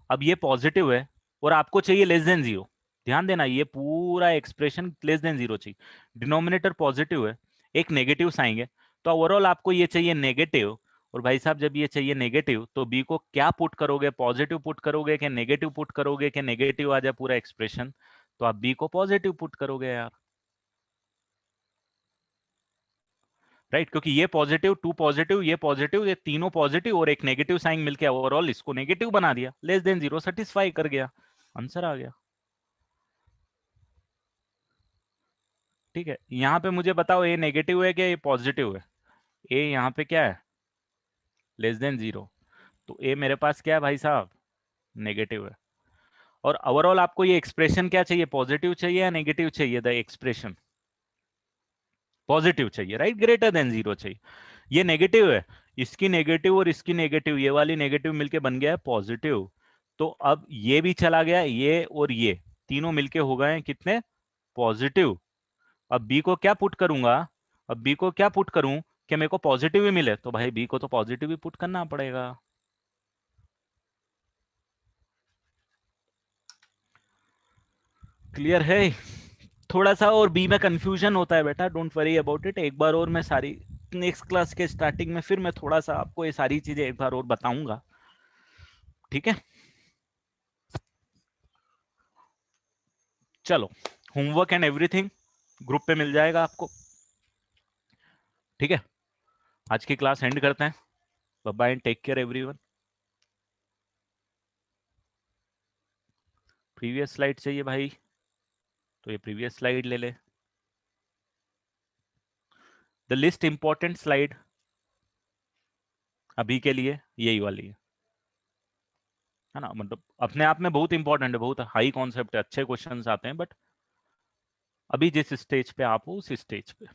अब ये पॉजिटिव है और आपको चाहिए लेस देन 0। ध्यान देना, ये पूरा एक्सप्रेशन लेस देन 0 चाहिए। डिनोमिनेटर पॉजिटिव है, एक नेगेटिव साइन है, तो ओवरऑल आपको ये चाहिए नेगेटिव। और भाई साहब जब ये चाहिए नेगेटिव तो बी को क्या पुट करोगे? पॉजिटिव पुट करोगे कि नेगेटिव पुट करोगे कि नेगेटिव आ जाए पूरा एक्सप्रेशन? तो आप बी को पॉजिटिव पुट करोगे यार, राइट? क्योंकि ये पॉजिटिव, टू पॉजिटिव, ये तीनों पॉजिटिव और एक नेगेटिव साइन मिलके ओवरऑल इसको नेगेटिव बना दिया। लेस देन 0 सेटिस्फाई कर गया, आंसर आ गया। ठीक है, यहाँ पे मुझे बताओ ए नेगेटिव है कि ये पॉजिटिव है? ए यहाँ पे क्या है? Less than 0। तो ए मेरे पास क्या है भाई साहब? नेगेटिव है। और ओवरऑल आपको ये एक्सप्रेशन क्या चाहिए? पॉजिटिव चाहिए या नेगेटिव चाहिए? द एक्सप्रेशन पॉजिटिव चाहिए, राइट? ग्रेटर देन 0 चाहिए। ये नेगेटिव है, इसकी नेगेटिव और इसकी नेगेटिव, ये वाली नेगेटिव मिलके बन गया है पॉजिटिव। तो अब ये भी चला गया, ये और ये तीनों मिलके हो गए हैं कितने? पॉजिटिव। अब बी को क्या पुट करूंगा? अब बी को क्या पुट करूं कि मेरे को पॉजिटिव ही मिले? तो भाई बी को तो पॉजिटिव ही पुट करना पड़ेगा। क्लियर है? थोड़ा सा और बी में कंफ्यूजन होता है बेटा, डोंट वरी अबाउट इट। एक बार और मैं सारी नेक्स्ट क्लास के स्टार्टिंग में फिर मैं थोड़ा सा आपको ये सारी चीजें एक बार और बताऊंगा। ठीक है, चलो, होमवर्क एंड एवरीथिंग ग्रुप पे मिल जाएगा आपको। ठीक है, आज की क्लास एंड करते हैं। Bye bye and take care everyone. Previous slide चाहिए भाई तो ये प्रीवियस स्लाइड ले ले। द लिस्ट इंपॉर्टेंट स्लाइड अभी के लिए यही वाली है ना, मतलब अपने आप में बहुत इंपॉर्टेंट है, बहुत हाई कॉन्सेप्ट है, अच्छे क्वेश्चंस आते हैं, बट अभी जिस स्टेज पे आप हो उस स्टेज पे